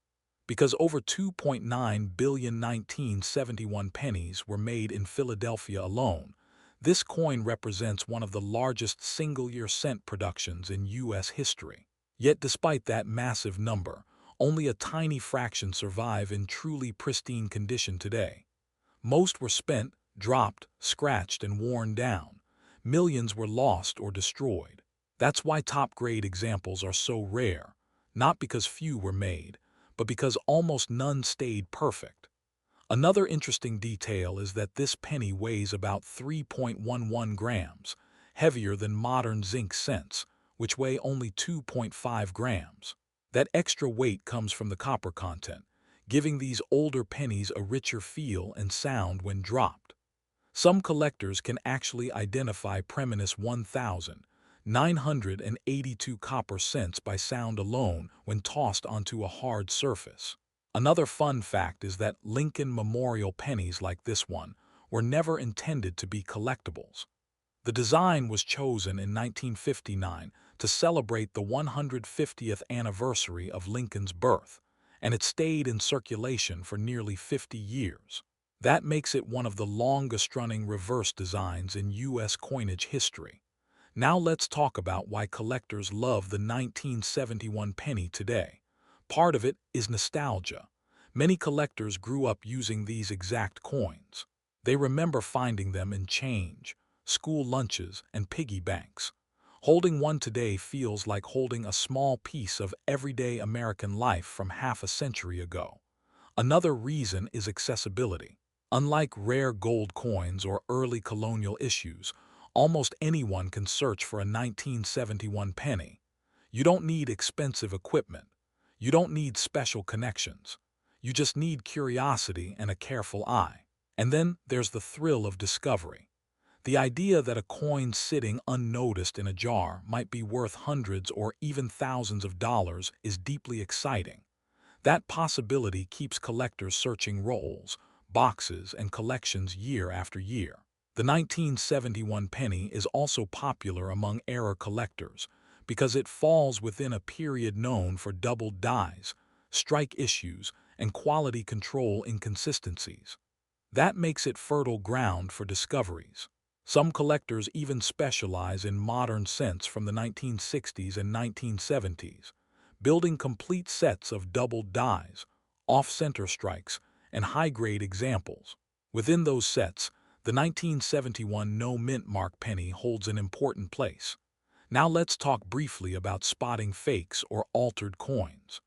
Because over 2.9 billion 1971 pennies were made in Philadelphia alone, this coin represents one of the largest single-year cent productions in U.S. history. Yet despite that massive number, only a tiny fraction survive in truly pristine condition today. Most were spent, dropped, scratched, and worn down. Millions were lost or destroyed. That's why top-grade examples are so rare, not because few were made, but because almost none stayed perfect. Another interesting detail is that this penny weighs about 3.11 grams, heavier than modern zinc cents, which weigh only 2.5 grams. That extra weight comes from the copper content, giving these older pennies a richer feel and sound when dropped. Some collectors can actually identify Preminis 1,982 copper cents by sound alone when tossed onto a hard surface. Another fun fact is that Lincoln Memorial pennies like this one were never intended to be collectibles. The design was chosen in 1959 to celebrate the 150th anniversary of Lincoln's birth, and it stayed in circulation for nearly 50 years. That makes it one of the longest-running reverse designs in U.S. coinage history. Now let's talk about why collectors love the 1971 penny today. Part of it is nostalgia. Many collectors grew up using these exact coins. They remember finding them in change, school lunches, and piggy banks. Holding one today feels like holding a small piece of everyday American life from half a century ago. Another reason is accessibility. Unlike rare gold coins or early colonial issues, almost anyone can search for a 1971 penny. You don't need expensive equipment. You don't need special connections. You just need curiosity and a careful eye. And then there's the thrill of discovery. The idea that a coin sitting unnoticed in a jar might be worth hundreds or even thousands of dollars is deeply exciting. That possibility keeps collectors searching rolls, boxes, and collections year after year. The 1971 penny is also popular among era collectors because it falls within a period known for doubled dies, strike issues, and quality control inconsistencies. That makes it fertile ground for discoveries. Some collectors even specialize in modern cents from the 1960s and 1970s, building complete sets of doubled dies, off-center strikes, and high-grade examples. Within those sets, the 1971 no mint mark penny holds an important place. Now let's talk briefly about spotting fakes or altered coins.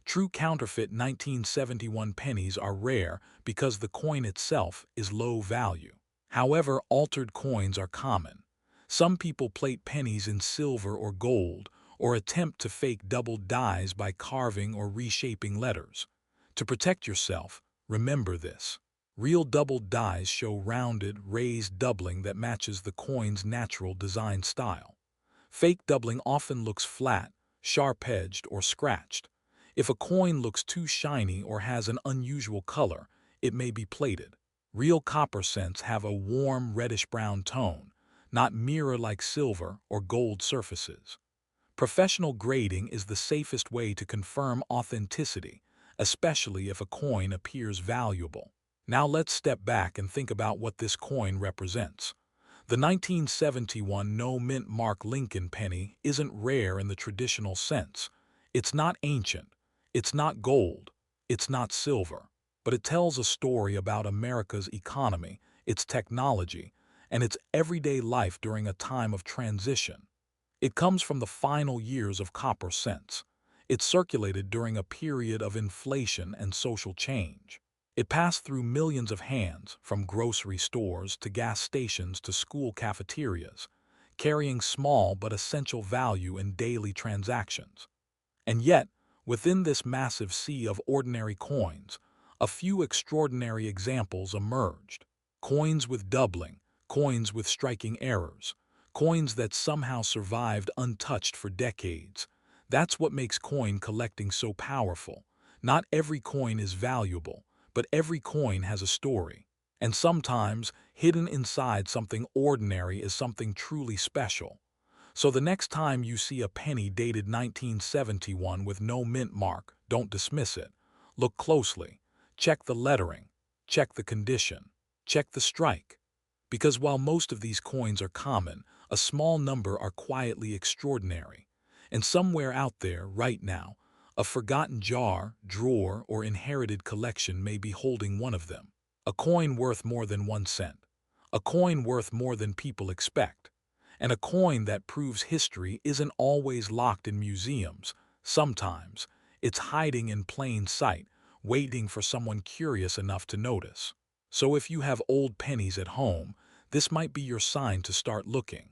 True counterfeit 1971 pennies are rare because the coin itself is low value. However, altered coins are common. Some people plate pennies in silver or gold, or attempt to fake doubled dies by carving or reshaping letters. To protect yourself, remember this. Real doubled dies show rounded, raised doubling that matches the coin's natural design style. Fake doubling often looks flat, sharp-edged, or scratched. If a coin looks too shiny or has an unusual color, it may be plated. Real copper cents have a warm reddish-brown tone, not mirror-like silver or gold surfaces. Professional grading is the safest way to confirm authenticity, especially if a coin appears valuable. Now let's step back and think about what this coin represents. The 1971 no-mint mark Lincoln penny isn't rare in the traditional sense. It's not ancient, it's not gold, it's not silver, but it tells a story about America's economy, its technology, and its everyday life during a time of transition. It comes from the final years of copper cents. It circulated during a period of inflation and social change. It passed through millions of hands, from grocery stores to gas stations to school cafeterias, carrying small but essential value in daily transactions. And yet, within this massive sea of ordinary coins, a few extraordinary examples emerged. Coins with doubling, coins with striking errors, coins that somehow survived untouched for decades. That's what makes coin collecting so powerful. Not every coin is valuable, but every coin has a story. And sometimes, hidden inside something ordinary is something truly special. So the next time you see a penny dated 1971 with no mint mark, don't dismiss it. Look closely. Check the lettering. Check the condition. Check the strike. Because while most of these coins are common, a small number are quietly extraordinary. And somewhere out there, right now, a forgotten jar, drawer, or inherited collection may be holding one of them. A coin worth more than 1 cent. A coin worth more than people expect. And a coin that proves history isn't always locked in museums. Sometimes, it's hiding in plain sight, waiting for someone curious enough to notice. So if you have old pennies at home, this might be your sign to start looking.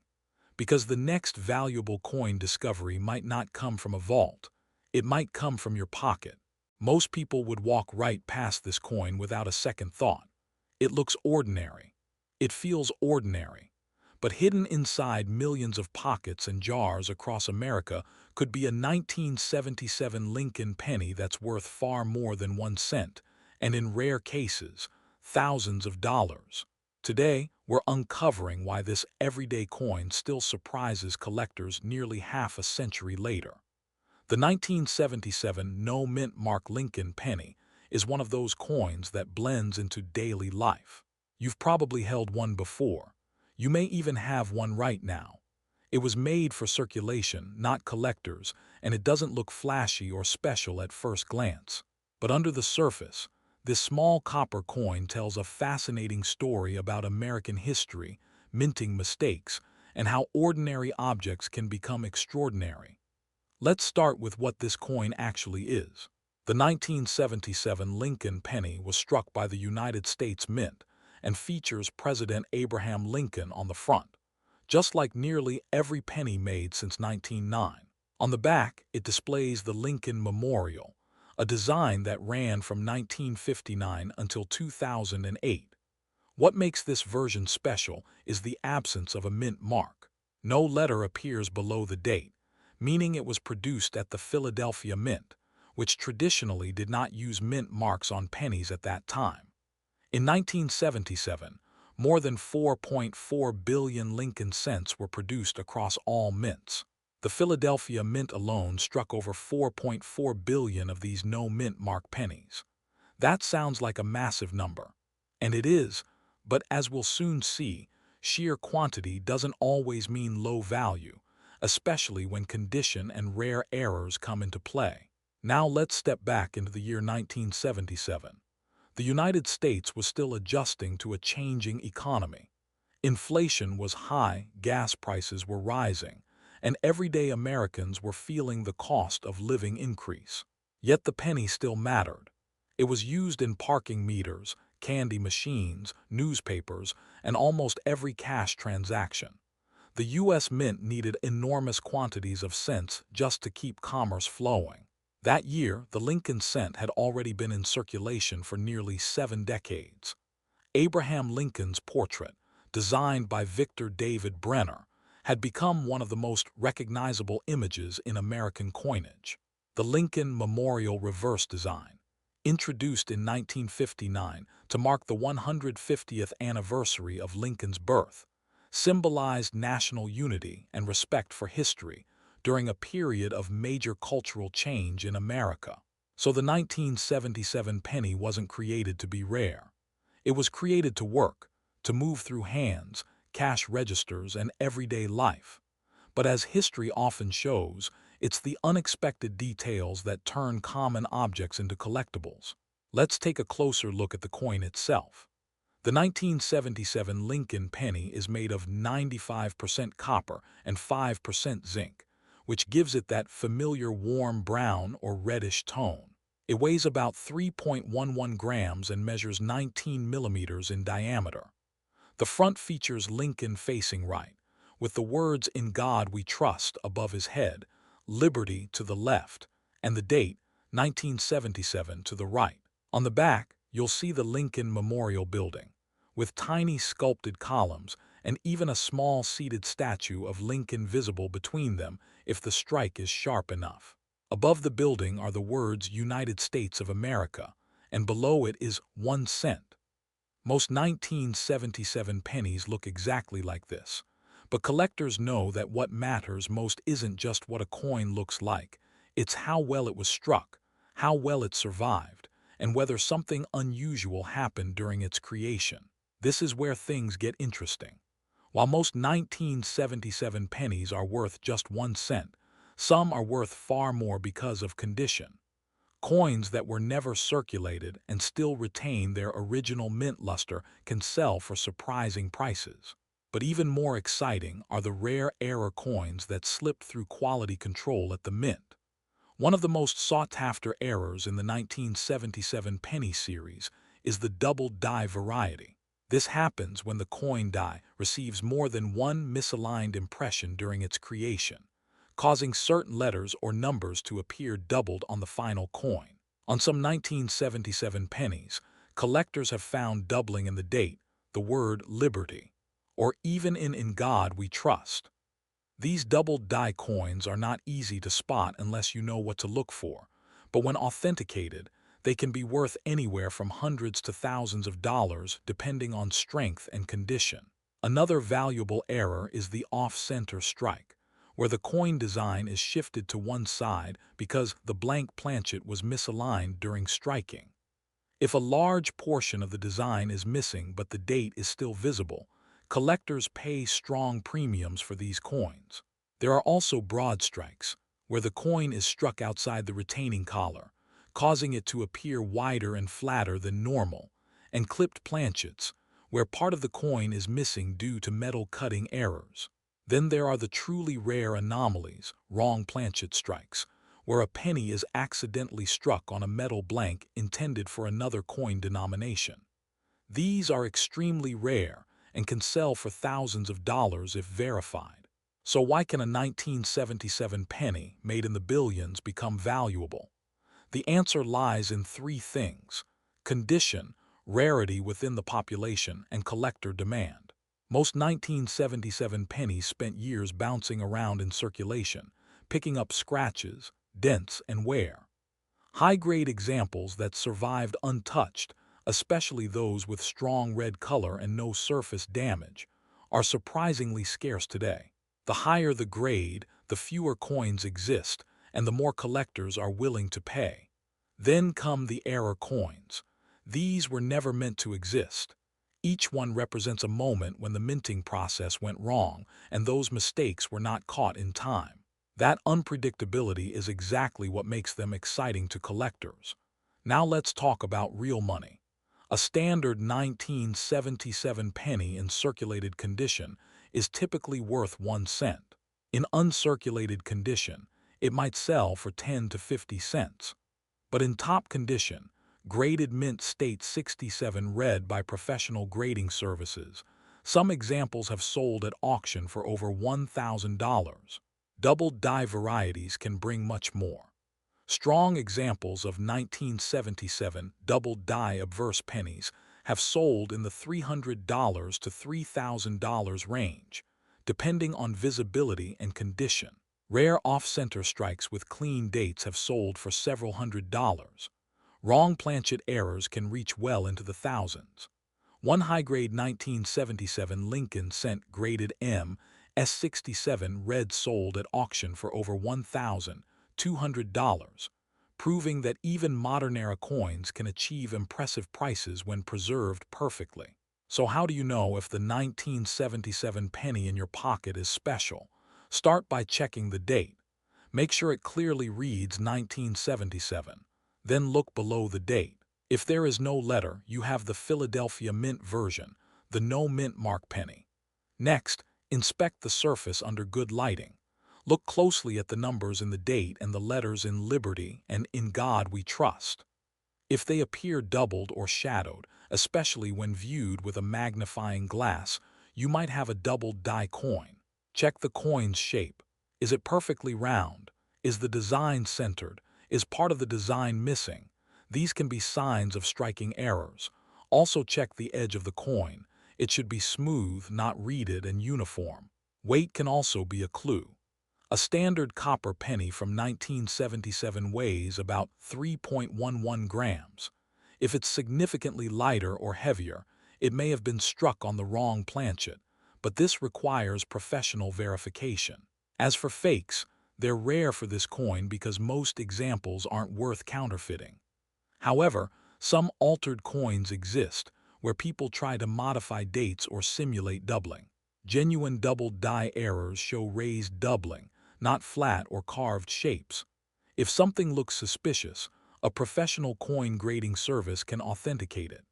Because the next valuable coin discovery might not come from a vault. It might come from your pocket. Most people would walk right past this coin without a second thought. It looks ordinary. It feels ordinary. But hidden inside millions of pockets and jars across America could be a 1977 Lincoln penny that's worth far more than 1 cent, and in rare cases, thousands of dollars. Today, we're uncovering why this everyday coin still surprises collectors nearly half a century later. The 1977 no mint mark Lincoln penny is one of those coins that blends into daily life. You've probably held one before. You may even have one right now. It was made for circulation, not collectors, and it doesn't look flashy or special at first glance. But under the surface, this small copper coin tells a fascinating story about American history, minting mistakes, and how ordinary objects can become extraordinary. Let's start with what this coin actually is. The 1977 Lincoln penny was struck by the United States Mint and features President Abraham Lincoln on the front, just like nearly every penny made since 1909. On the back, it displays the Lincoln Memorial, a design that ran from 1959 until 2008. What makes this version special is the absence of a mint mark. No letter appears below the date, meaning it was produced at the Philadelphia Mint, which traditionally did not use mint marks on pennies at that time. In 1977, more than 4.4 billion Lincoln cents were produced across all mints. The Philadelphia Mint alone struck over 4.4 billion of these no-mint mark pennies. That sounds like a massive number. And it is, but as we'll soon see, sheer quantity doesn't always mean low value, especially when condition and rare errors come into play. Now let's step back into the year 1977. The United States was still adjusting to a changing economy. Inflation was high, gas prices were rising, and everyday Americans were feeling the cost of living increase. Yet the penny still mattered. It was used in parking meters, candy machines, newspapers, and almost every cash transaction. The U.S. Mint needed enormous quantities of cents just to keep commerce flowing. That year, the Lincoln cent had already been in circulation for nearly 7 decades. Abraham Lincoln's portrait, designed by Victor David Brenner, had become one of the most recognizable images in American coinage. The Lincoln Memorial Reverse Design, introduced in 1959 to mark the 150th anniversary of Lincoln's birth, symbolized national unity and respect for history during a period of major cultural change in America. So the 1977 penny wasn't created to be rare. It was created to work, to move through hands, cash registers, and everyday life. But as history often shows, it's the unexpected details that turn common objects into collectibles. Let's take a closer look at the coin itself. The 1977 Lincoln penny is made of 95% copper and 5% zinc, which gives it that familiar warm brown or reddish tone. It weighs about 3.11 grams and measures 19 millimeters in diameter. The front features Lincoln facing right, with the words "In God We Trust" above his head, "Liberty" to the left, and the date, 1977, to the right. On the back, you'll see the Lincoln Memorial Building, with tiny sculpted columns and even a small seated statue of Lincoln visible between them if the strike is sharp enough. Above the building are the words "United States of America," and below it is 1 cent. Most 1977 pennies look exactly like this, but collectors know that what matters most isn't just what a coin looks like, it's how well it was struck, how well it survived, and whether something unusual happened during its creation. This is where things get interesting. While most 1977 pennies are worth just 1 cent, some are worth far more because of condition. Coins that were never circulated and still retain their original mint luster can sell for surprising prices. But even more exciting are the rare error coins that slipped through quality control at the mint. One of the most sought-after errors in the 1977 penny series is the double die variety. This happens when the coin die receives more than one misaligned impression during its creation, causing certain letters or numbers to appear doubled on the final coin. On some 1977 pennies, collectors have found doubling in the date, the word "Liberty," or even "In God We Trust." These doubled die coins are not easy to spot unless you know what to look for, but when authenticated, they can be worth anywhere from hundreds to thousands of dollars depending on strength and condition. Another valuable error is the off-center strike, where the coin design is shifted to one side because the blank planchet was misaligned during striking. If a large portion of the design is missing but the date is still visible, collectors pay strong premiums for these coins. There are also broad strikes, where the coin is struck outside the retaining collar, causing it to appear wider and flatter than normal, and clipped planchets, where part of the coin is missing due to metal cutting errors. Then there are the truly rare anomalies, wrong planchet strikes, where a penny is accidentally struck on a metal blank intended for another coin denomination. These are extremely rare and can sell for thousands of dollars if verified. So why can a 1977 penny made in the billions become valuable? The answer lies in three things: condition, rarity within the population, and collector demand. Most 1977 pennies spent years bouncing around in circulation, picking up scratches, dents, and wear. High-grade examples that survived untouched, especially those with strong red color and no surface damage, are surprisingly scarce today. The higher the grade, the fewer coins exist, and the more collectors are willing to pay. Then come the error coins. These were never meant to exist. Each one represents a moment when the minting process went wrong, and those mistakes were not caught in time. That unpredictability is exactly what makes them exciting to collectors. Now let's talk about real money. A standard 1977 penny in circulated condition is typically worth 1 cent. In uncirculated condition, it might sell for 10 to 50 cents. But in top condition, graded mint state 67 read by professional grading services, some examples have sold at auction for over $1,000. Double die varieties can bring much more. Strong examples of 1977 double-die obverse pennies have sold in the $300 to $3,000 range, depending on visibility and condition. Rare off-center strikes with clean dates have sold for several $100s. Wrong planchet errors can reach well into the thousands. One high-grade 1977 Lincoln Cent graded M S67 red sold at auction for over $1,200, proving that even modern-era coins can achieve impressive prices when preserved perfectly. So how do you know if the 1977 penny in your pocket is special? Start by checking the date. Make sure it clearly reads 1977. Then look below the date. If there is no letter, you have the Philadelphia Mint version, the no mint mark penny. Next, inspect the surface under good lighting. Look closely at the numbers in the date and the letters in Liberty and In God We Trust. If they appear doubled or shadowed, especially when viewed with a magnifying glass, you might have a double-die coin. Check the coin's shape. Is it perfectly round? Is the design centered? Is part of the design missing? These can be signs of striking errors. Also check the edge of the coin. It should be smooth, not reeded, and uniform. Weight can also be a clue. A standard copper penny from 1977 weighs about 3.11 grams. If it's significantly lighter or heavier, it may have been struck on the wrong planchet, but this requires professional verification. As for fakes, they're rare for this coin because most examples aren't worth counterfeiting. However, some altered coins exist, where people try to modify dates or simulate doubling. Genuine double-die errors show raised doubling, not flat or carved shapes. If something looks suspicious, a professional coin grading service can authenticate it.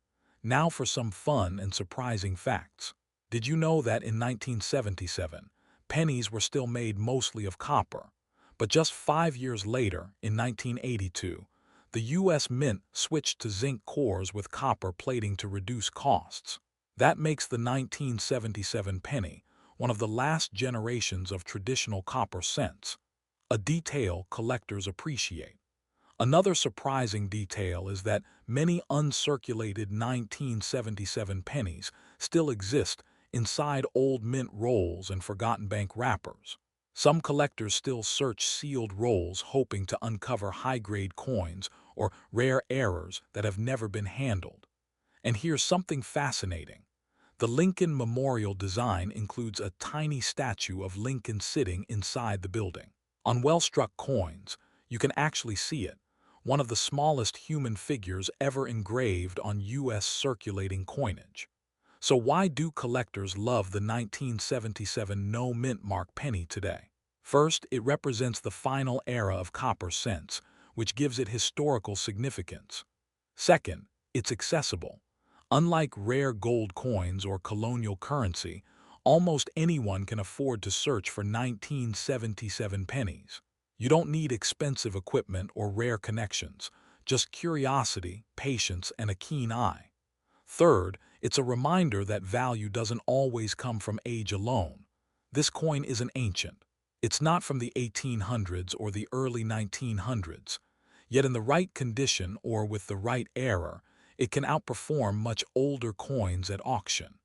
Now for some fun and surprising facts. Did you know that in 1977, pennies were still made mostly of copper? But just 5 years later, in 1982, the U.S. Mint switched to zinc cores with copper plating to reduce costs. That makes the 1977 penny one of the last generations of traditional copper cents, a detail collectors appreciate. Another surprising detail is that many uncirculated 1977 pennies still exist inside old mint rolls and forgotten bank wrappers. Some collectors still search sealed rolls hoping to uncover high-grade coins or rare errors that have never been handled. And here's something fascinating. The Lincoln Memorial design includes a tiny statue of Lincoln sitting inside the building. On well-struck coins, you can actually see it, one of the smallest human figures ever engraved on U.S. circulating coinage. So why do collectors love the 1977 no mint mark penny today? First, it represents the final era of copper cents, which gives it historical significance. Second, it's accessible. Unlike rare gold coins or colonial currency, almost anyone can afford to search for 1977 pennies. You don't need expensive equipment or rare connections, just curiosity, patience, and a keen eye. Third, it's a reminder that value doesn't always come from age alone. This coin isn't ancient. It's not from the 1800s or the early 1900s. Yet in the right condition or with the right era, it can outperform much older coins at auction.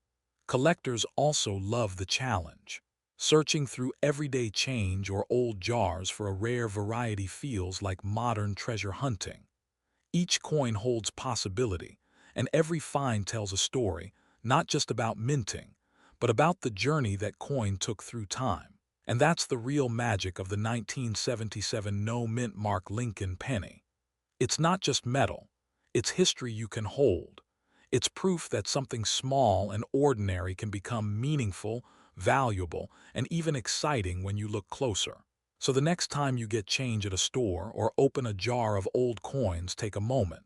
Collectors also love the challenge. Searching through everyday change or old jars for a rare variety feels like modern treasure hunting. Each coin holds possibility, and every find tells a story, not just about minting, but about the journey that coin took through time. And that's the real magic of the 1977 no mint mark Lincoln penny. It's not just metal, it's history you can hold. It's proof that something small and ordinary can become meaningful, valuable, and even exciting when you look closer. So the next time you get change at a store or open a jar of old coins, take a moment.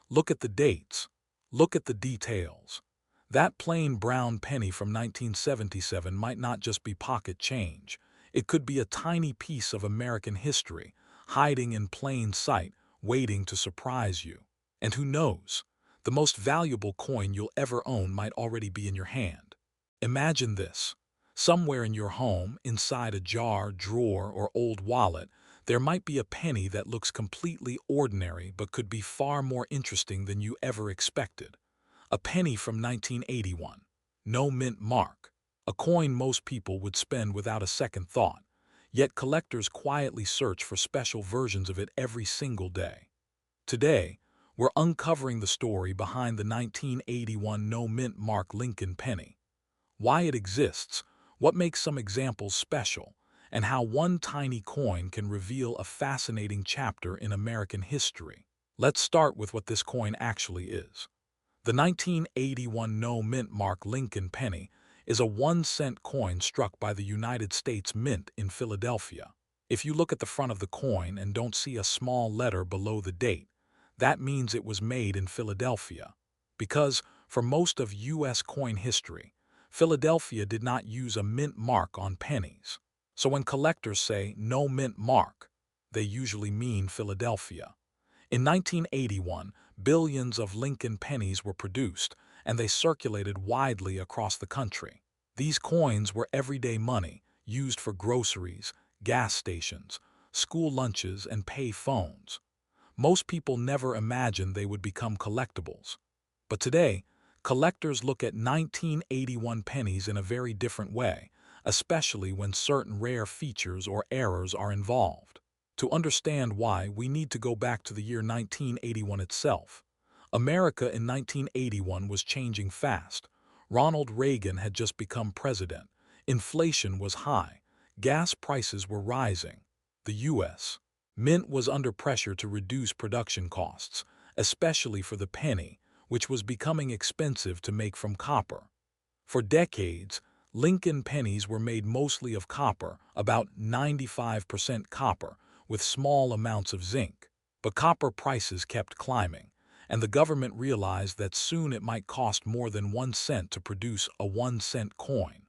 Look at the dates. Look at the details. That plain brown penny from 1977 might not just be pocket change. It could be a tiny piece of American history, hiding in plain sight, waiting to surprise you. And who knows? The most valuable coin you'll ever own might already be in your hand. Imagine this. Somewhere in your home, inside a jar, drawer, or old wallet, There might be a penny that looks completely ordinary but could be far more interesting than you ever expected. A penny from 1981. No mint mark. A coin most people would spend without a second thought, yet collectors quietly search for special versions of it every single day. Today, we're uncovering the story behind the 1981 no mint mark Lincoln penny, why it exists, what makes some examples special, and how one tiny coin can reveal a fascinating chapter in American history. Let's start with what this coin actually is. The 1981 no mint mark Lincoln penny is a 1-cent coin struck by the United States Mint in Philadelphia. If you look at the front of the coin and don't see a small letter below the date, that means it was made in Philadelphia. Because, for most of U.S. coin history, Philadelphia did not use a mint mark on pennies. So when collectors say no mint mark, they usually mean Philadelphia. In 1981, billions of Lincoln pennies were produced, and they circulated widely across the country. These coins were everyday money, used for groceries, gas stations, school lunches, and pay phones. Most people never imagined they would become collectibles. But today, collectors look at 1981 pennies in a very different way, especially when certain rare features or errors are involved. To understand why, we need to go back to the year 1981 itself. America in 1981 was changing fast. Ronald Reagan had just become president. Inflation was high. Gas prices were rising. The U.S. Mint was under pressure to reduce production costs, especially for the penny, which was becoming expensive to make from copper. For decades, Lincoln pennies were made mostly of copper, about 95% copper, with small amounts of zinc. But copper prices kept climbing, and the government realized that soon it might cost more than 1 cent to produce a 1-cent coin.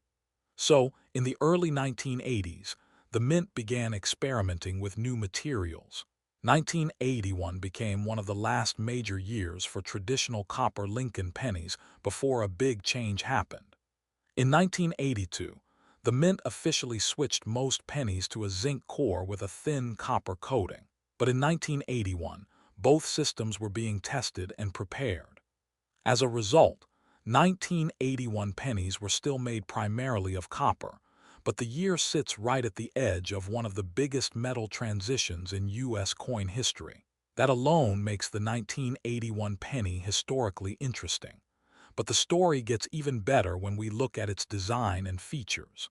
So, in the early 1980s, the mint began experimenting with new materials. 1981 became one of the last major years for traditional copper Lincoln pennies before a big change happened. In 1982, the mint officially switched most pennies to a zinc core with a thin copper coating. But in 1981, both systems were being tested and prepared. As a result, 1981 pennies were still made primarily of copper, but the year sits right at the edge of one of the biggest metal transitions in U.S. coin history. That alone makes the 1981 penny historically interesting. But the story gets even better when we look at its design and features.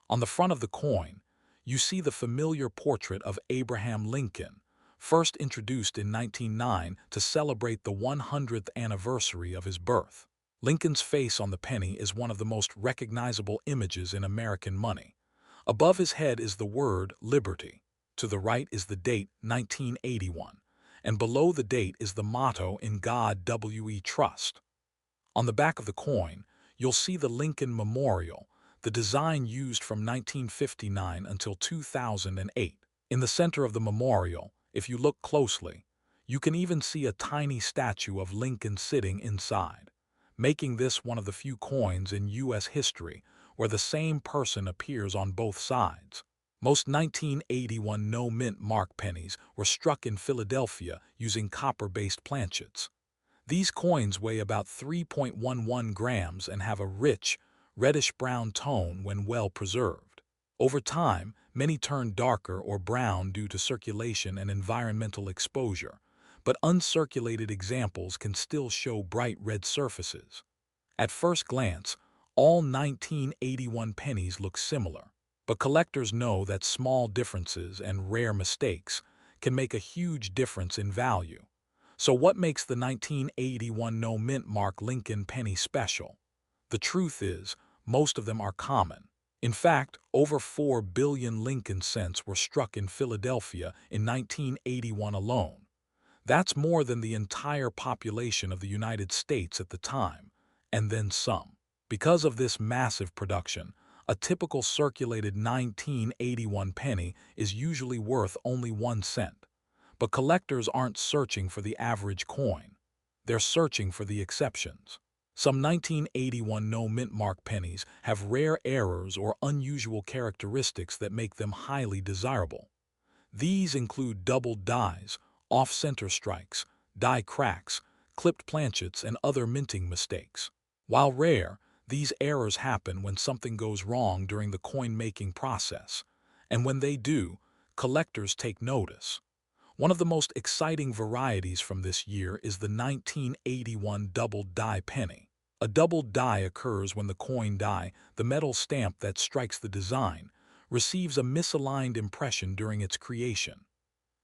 On the front of the coin, you see the familiar portrait of Abraham Lincoln, first introduced in 1909 to celebrate the 100th anniversary of his birth. Lincoln's face on the penny is one of the most recognizable images in American money. Above his head is the word Liberty. To the right is the date 1981, and below the date is the motto In God We Trust. On the back of the coin, you'll see the Lincoln Memorial, the design used from 1959 until 2008. In the center of the memorial, if you look closely, you can even see a tiny statue of Lincoln sitting inside, making this one of the few coins in U.S. history where the same person appears on both sides. Most 1981 no-mint mark pennies were struck in Philadelphia using copper-based planchets. These coins weigh about 3.11 grams and have a rich, reddish-brown tone when well preserved. Over time, many turn darker or brown due to circulation and environmental exposure, but uncirculated examples can still show bright red surfaces. At first glance, all 1981 pennies look similar, but collectors know that small differences and rare mistakes can make a huge difference in value. So what makes the 1981 no-mint mark Lincoln penny special? The truth is, most of them are common. In fact, over 4 billion Lincoln cents were struck in Philadelphia in 1981 alone. That's more than the entire population of the United States at the time, and then some. Because of this massive production, a typical circulated 1981 penny is usually worth only 1 cent. But collectors aren't searching for the average coin. They're searching for the exceptions. Some 1981 no-mint mark pennies have rare errors or unusual characteristics that make them highly desirable. These include doubled dies, off-center strikes, die cracks, clipped planchets, and other minting mistakes. While rare, these errors happen when something goes wrong during the coin-making process, and when they do, collectors take notice. One of the most exciting varieties from this year is the 1981 doubled die penny. A doubled die occurs when the coin die, the metal stamp that strikes the design, receives a misaligned impression during its creation.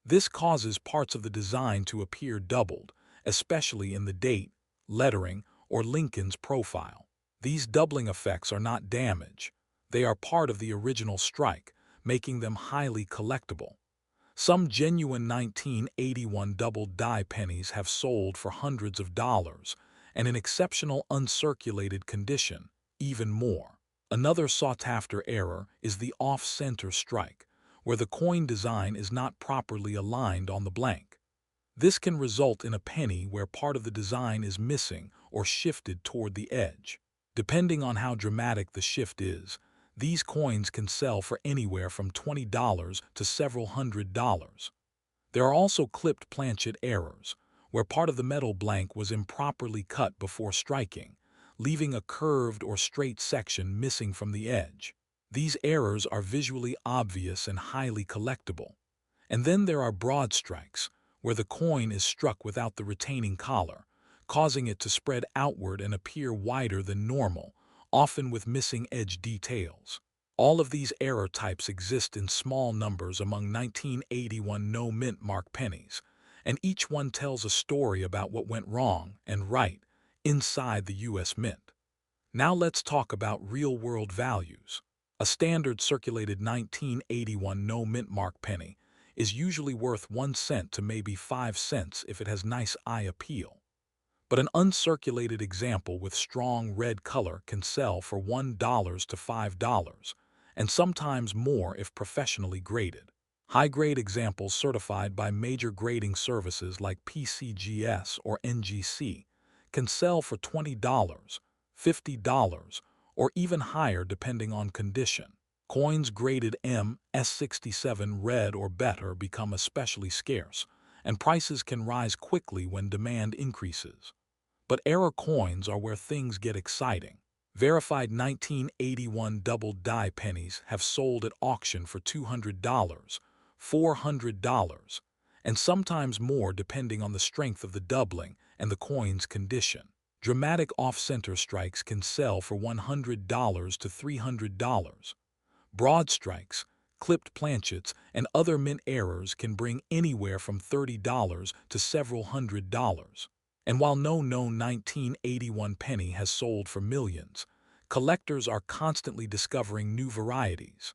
This causes parts of the design to appear doubled, especially in the date, lettering, or Lincoln's profile. These doubling effects are not damage. They are part of the original strike, making them highly collectible. Some genuine 1981 doubled die pennies have sold for hundreds of dollars, and in exceptional uncirculated condition, even more. Another sought-after error is the off-center strike, where the coin design is not properly aligned on the blank. This can result in a penny where part of the design is missing or shifted toward the edge. Depending on how dramatic the shift is, these coins can sell for anywhere from $20 to several $100s. There are also clipped planchet errors, where part of the metal blank was improperly cut before striking, leaving a curved or straight section missing from the edge. These errors are visually obvious and highly collectible. And then there are broad strikes, where the coin is struck without the retaining collar, causing it to spread outward and appear wider than normal, often with missing edge details. All of these error types exist in small numbers among 1981 no-mint mark pennies, and each one tells a story about what went wrong and right inside the U.S. Mint. Now let's talk about real-world values. A standard circulated 1981 no-mint mark penny is usually worth 1 cent to maybe 5 cents if it has nice eye appeal. But an uncirculated example with strong red color can sell for $1 to $5, and sometimes more if professionally graded. High-grade examples certified by major grading services like PCGS or NGC can sell for $20, $50, or even higher depending on condition. Coins graded MS67 red or better become especially scarce, and prices can rise quickly when demand increases. But error coins are where things get exciting. Verified 1981 doubled die pennies have sold at auction for $200, $400, and sometimes more depending on the strength of the doubling and the coin's condition. Dramatic off-center strikes can sell for $100 to $300. Broad strikes, clipped planchets, and other mint errors can bring anywhere from $30 to several $100s. And while no known 1981 penny has sold for millions, collectors are constantly discovering new varieties.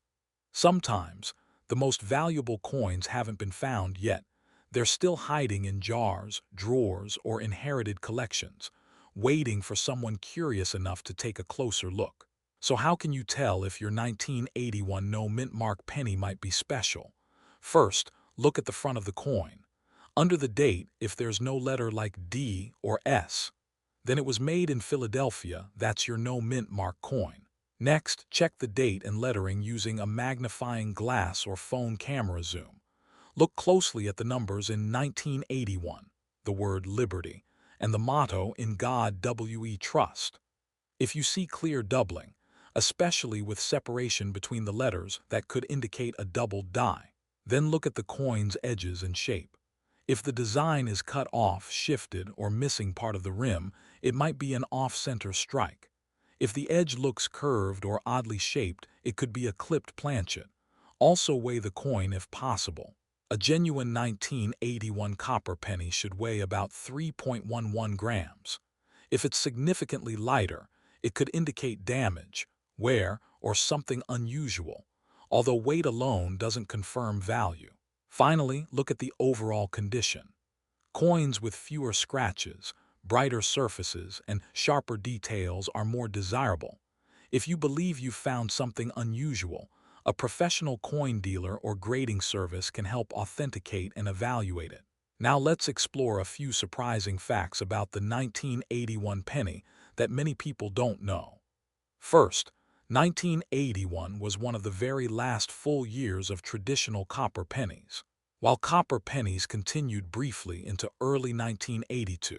Sometimes, the most valuable coins haven't been found yet. They're still hiding in jars, drawers, or inherited collections, waiting for someone curious enough to take a closer look. So how can you tell if your 1981 no-mint mark penny might be special? First, look at the front of the coin. Under the date, if there's no letter like D or S, then it was made in Philadelphia. That's your no-mint mark coin. Next, check the date and lettering using a magnifying glass or phone camera zoom. Look closely at the numbers in 1981, the word Liberty, and the motto In God We Trust. If you see clear doubling, especially with separation between the letters that could indicate a doubled die, then look at the coin's edges and shape. If the design is cut off, shifted, or missing part of the rim, it might be an off-center strike. If the edge looks curved or oddly shaped, it could be a clipped planchet. Also weigh the coin if possible. A genuine 1981 copper penny should weigh about 3.11 grams. If it's significantly lighter, it could indicate damage, wear, or something unusual, although weight alone doesn't confirm value. Finally, look at the overall condition. Coins with fewer scratches, brighter surfaces, and sharper details are more desirable. If you believe you've found something unusual, a professional coin dealer or grading service can help authenticate and evaluate it. Now let's explore a few surprising facts about the 1981 penny that many people don't know. First, 1981 was one of the very last full years of traditional copper pennies. While copper pennies continued briefly into early 1982,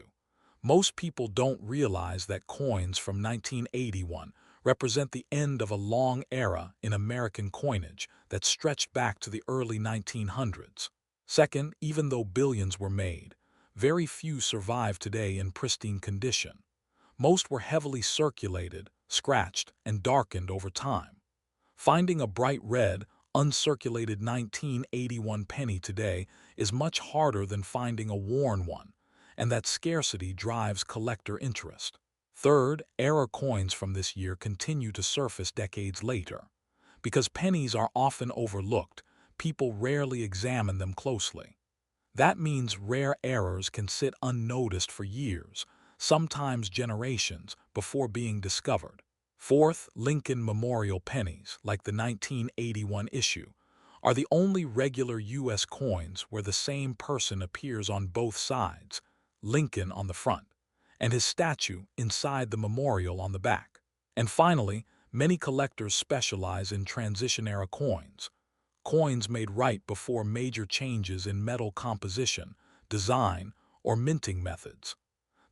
most people don't realize that coins from 1981 represent the end of a long era in American coinage that stretched back to the early 1900s. Second, even though billions were made, very few survive today in pristine condition. Most were heavily circulated, scratched, and darkened over time. Finding a bright red, uncirculated 1981 penny today is much harder than finding a worn one, and that scarcity drives collector interest. Third, error coins from this year continue to surface decades later. Because pennies are often overlooked, people rarely examine them closely. That means rare errors can sit unnoticed for years, sometimes generations, before being discovered. Fourth, Lincoln Memorial pennies, like the 1981 issue, are the only regular U.S. coins where the same person appears on both sides, Lincoln on the front, and his statue inside the memorial on the back. And finally, many collectors specialize in transition-era coins, coins made right before major changes in metal composition, design, or minting methods.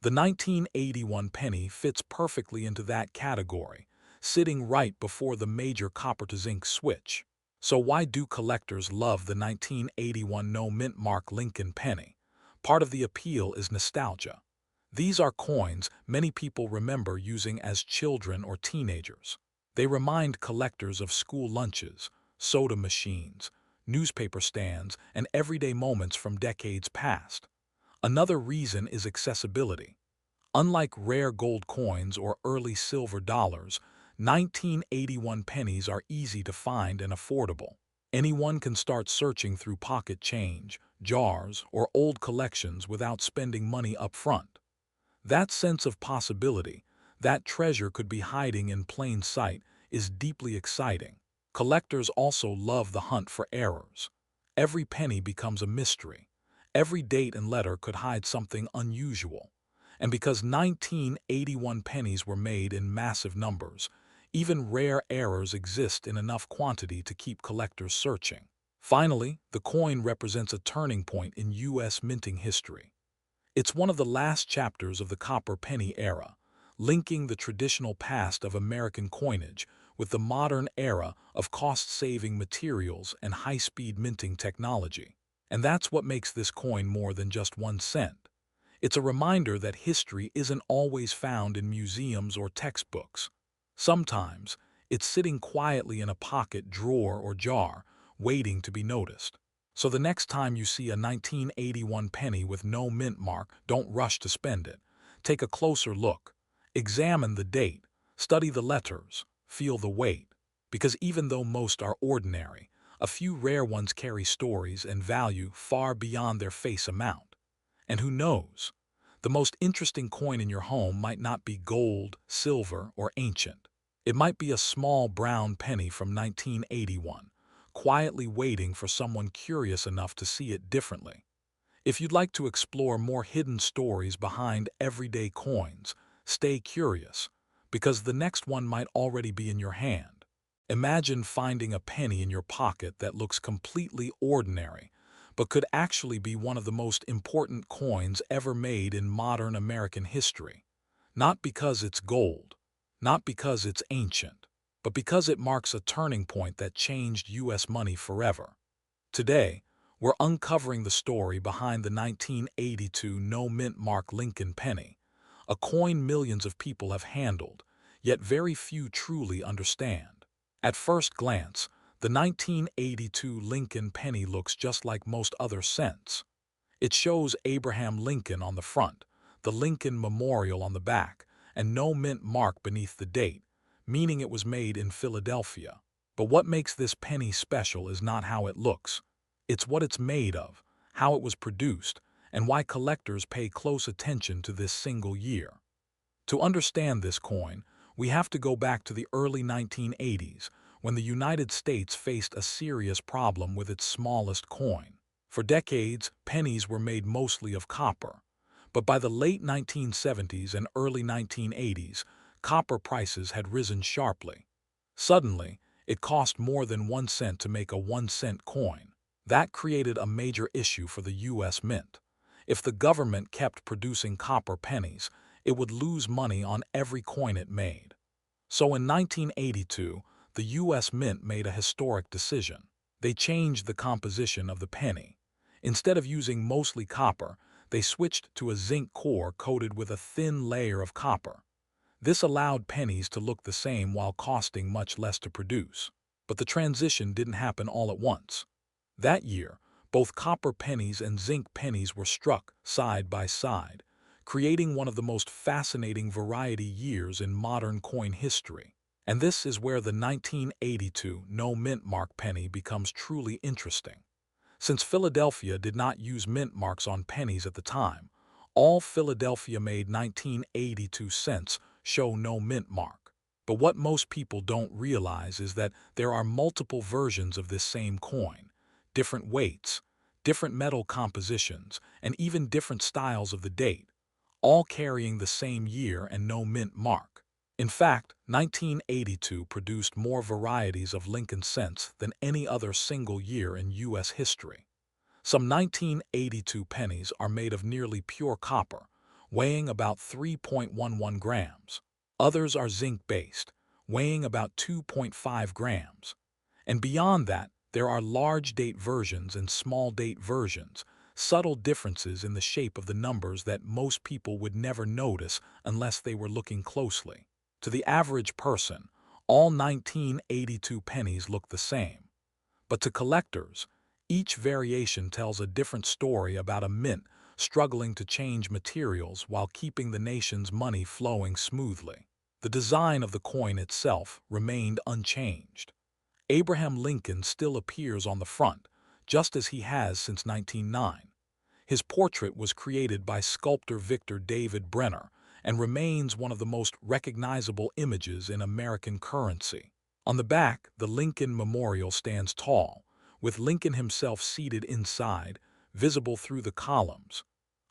The 1981 penny fits perfectly into that category, sitting right before the major copper-to-zinc switch. So why do collectors love the 1981 no-mint mark Lincoln penny? Part of the appeal is nostalgia. These are coins many people remember using as children or teenagers. They remind collectors of school lunches, soda machines, newspaper stands, and everyday moments from decades past. Another reason is accessibility. Unlike rare gold coins or early silver dollars, 1981 pennies are easy to find and affordable. Anyone can start searching through pocket change, jars, or old collections without spending money up front. That sense of possibility, that treasure could be hiding in plain sight, is deeply exciting. Collectors also love the hunt for errors. Every penny becomes a mystery. Every date and letter could hide something unusual. And because 1981 pennies were made in massive numbers, even rare errors exist in enough quantity to keep collectors searching. Finally, the coin represents a turning point in U.S. minting history. It's one of the last chapters of the copper penny era, linking the traditional past of American coinage with the modern era of cost-saving materials and high-speed minting technology. And that's what makes this coin more than just 1 cent. It's a reminder that history isn't always found in museums or textbooks. Sometimes, it's sitting quietly in a pocket, drawer, or jar, waiting to be noticed. So the next time you see a 1981 penny with no mint mark, don't rush to spend it. Take a closer look. Examine the date. Study the letters. Feel the weight. Because even though most are ordinary, a few rare ones carry stories and value far beyond their face amount. And who knows? The most interesting coin in your home might not be gold, silver, or ancient. It might be a small brown penny from 1981, quietly waiting for someone curious enough to see it differently. If you'd like to explore more hidden stories behind everyday coins, stay curious, because the next one might already be in your hand. Imagine finding a penny in your pocket that looks completely ordinary, but could actually be one of the most important coins ever made in modern American history. Not because it's gold, not because it's ancient, but because it marks a turning point that changed U.S. money forever. Today, we're uncovering the story behind the 1982 no-mint mark Lincoln penny, a coin millions of people have handled, yet very few truly understand. At first glance, the 1982 Lincoln penny looks just like most other cents. It shows Abraham Lincoln on the front, the Lincoln Memorial on the back, and no mint mark beneath the date, meaning it was made in Philadelphia. But what makes this penny special is not how it looks. It's what it's made of, how it was produced, and why collectors pay close attention to this single year. To understand this coin, we have to go back to the early 1980s, when the United States faced a serious problem with its smallest coin. For decades, pennies were made mostly of copper. But by the late 1970s and early 1980s, copper prices had risen sharply. Suddenly, it cost more than 1 cent to make a 1 cent coin. That created a major issue for the U.S. Mint. If the government kept producing copper pennies, it would lose money on every coin it made. So in 1982, the U.S. Mint made a historic decision. They changed the composition of the penny. Instead of using mostly copper, they switched to a zinc core coated with a thin layer of copper. This allowed pennies to look the same while costing much less to produce. But the transition didn't happen all at once. That year, both copper pennies and zinc pennies were struck side by side, creating one of the most fascinating variety years in modern coin history. And this is where the 1982 no mint mark penny becomes truly interesting. Since Philadelphia did not use mint marks on pennies at the time, all Philadelphia-made 1982 cents show no mint mark. But what most people don't realize is that there are multiple versions of this same coin, different weights, different metal compositions, and even different styles of the date, all carrying the same year and no mint mark. In fact, 1982 produced more varieties of Lincoln cents than any other single year in U.S. history. Some 1982 pennies are made of nearly pure copper, weighing about 3.11 grams. Others are zinc-based, weighing about 2.5 grams. And beyond that, there are large date versions and small date versions, subtle differences in the shape of the numbers that most people would never notice unless they were looking closely. To the average person, all 1982 pennies look the same. But to collectors, each variation tells a different story about a mint struggling to change materials while keeping the nation's money flowing smoothly. The design of the coin itself remained unchanged. Abraham Lincoln still appears on the front, just as he has since 1909. His portrait was created by sculptor Victor David Brenner and remains one of the most recognizable images in American currency. On the back, the Lincoln Memorial stands tall, with Lincoln himself seated inside, visible through the columns.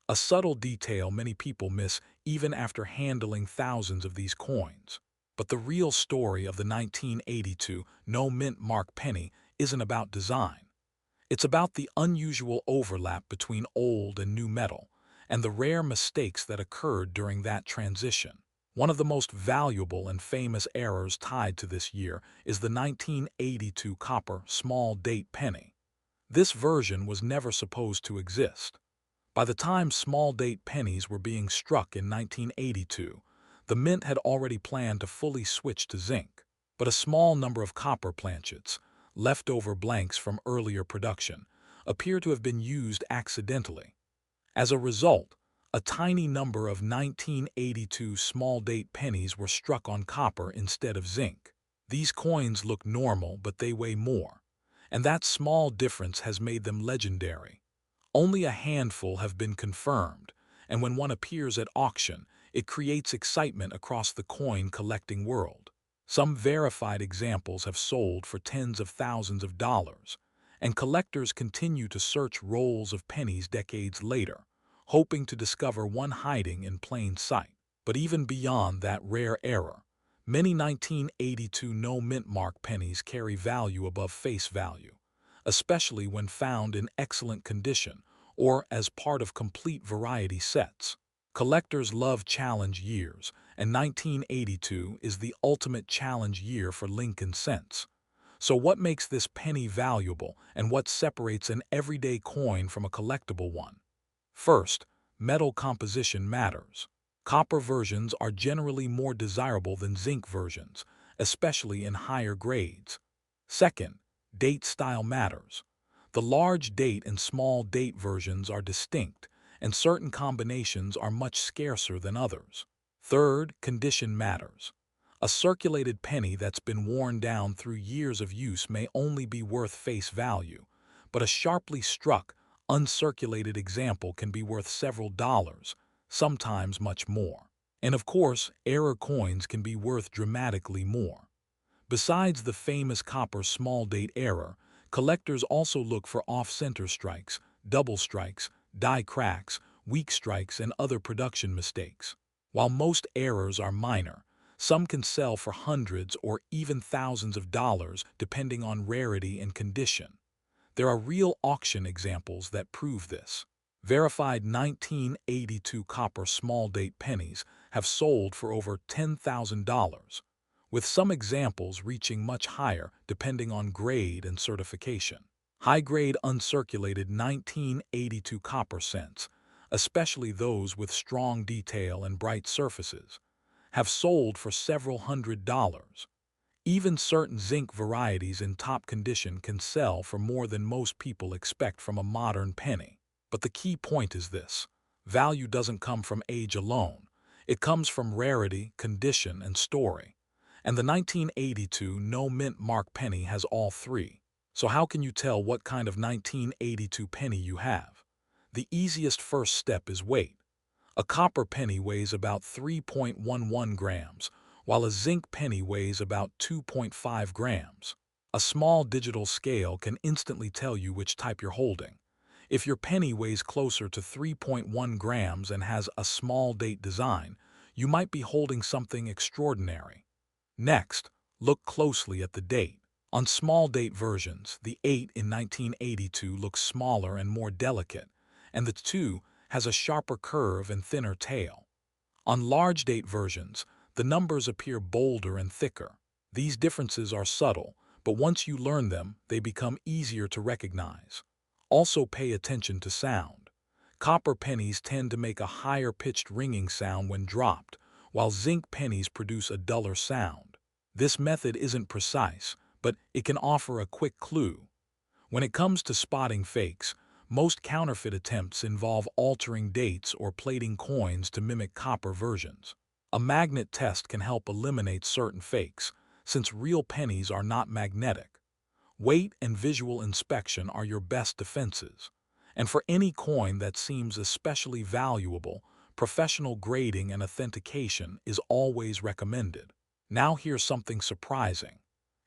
A subtle detail many people miss even after handling thousands of these coins. But the real story of the 1982 no mint mark penny isn't about design. It's about the unusual overlap between old and new metal, and the rare mistakes that occurred during that transition. One of the most valuable and famous errors tied to this year is the 1982 copper small date penny. This version was never supposed to exist. By the time small date pennies were being struck in 1982, the mint had already planned to fully switch to zinc. But a small number of copper planchets, leftover blanks from earlier production, appear to have been used accidentally. As a result, a tiny number of 1982 small date pennies were struck on copper instead of zinc. These coins look normal, but they weigh more, and that small difference has made them legendary. Only a handful have been confirmed, and when one appears at auction, it creates excitement across the coin collecting world. Some verified examples have sold for tens of thousands of dollars, and collectors continue to search rolls of pennies decades later, hoping to discover one hiding in plain sight. But even beyond that rare error, many 1982 no mint mark pennies carry value above face value, especially when found in excellent condition or as part of complete variety sets. Collectors love challenge years, and 1982 is the ultimate challenge year for Lincoln cents. So what makes this penny valuable, and what separates an everyday coin from a collectible one? First, metal composition matters. Copper versions are generally more desirable than zinc versions, especially in higher grades. Second, date style matters. The large date and small date versions are distinct, and certain combinations are much scarcer than others. Third, condition matters. A circulated penny that's been worn down through years of use may only be worth face value, but a sharply struck, uncirculated example can be worth several dollars, sometimes much more. And of course, error coins can be worth dramatically more. Besides the famous copper small date error, collectors also look for off-center strikes, double strikes, die cracks, weak strikes, and other production mistakes. While most errors are minor, Some can sell for hundreds or even thousands of dollars depending on rarity and condition. There are real auction examples that prove this. Verified 1982 copper small-date pennies have sold for over $10,000, with some examples reaching much higher depending on grade and certification. High-grade uncirculated 1982 copper cents, especially those with strong detail and bright surfaces, have sold for several $100s. Even certain zinc varieties in top condition can sell for more than most people expect from a modern penny. But the key point is this: value doesn't come from age alone. It comes from rarity, condition, and story. And the 1982 no mint mark penny has all three. So how can you tell what kind of 1982 penny you have? The easiest first step is weight. A copper penny weighs about 3.11 grams, while a zinc penny weighs about 2.5 grams. A small digital scale can instantly tell you which type you're holding. If your penny weighs closer to 3.1 grams and has a small date design, you might be holding something extraordinary. Next, look closely at the date. On small date versions, the 8 in 1982 looks smaller and more delicate, and the 2 has a sharper curve and thinner tail. On large date versions, the numbers appear bolder and thicker. These differences are subtle, but once you learn them, they become easier to recognize. Also pay attention to sound. Copper pennies tend to make a higher pitched ringing sound when dropped, while zinc pennies produce a duller sound. This method isn't precise, but it can offer a quick clue. When it comes to spotting fakes, most counterfeit attempts involve altering dates or plating coins to mimic copper versions. A magnet test can help eliminate certain fakes, since real pennies are not magnetic. Weight and visual inspection are your best defenses. And for any coin that seems especially valuable, professional grading and authentication is always recommended. Now here's something surprising.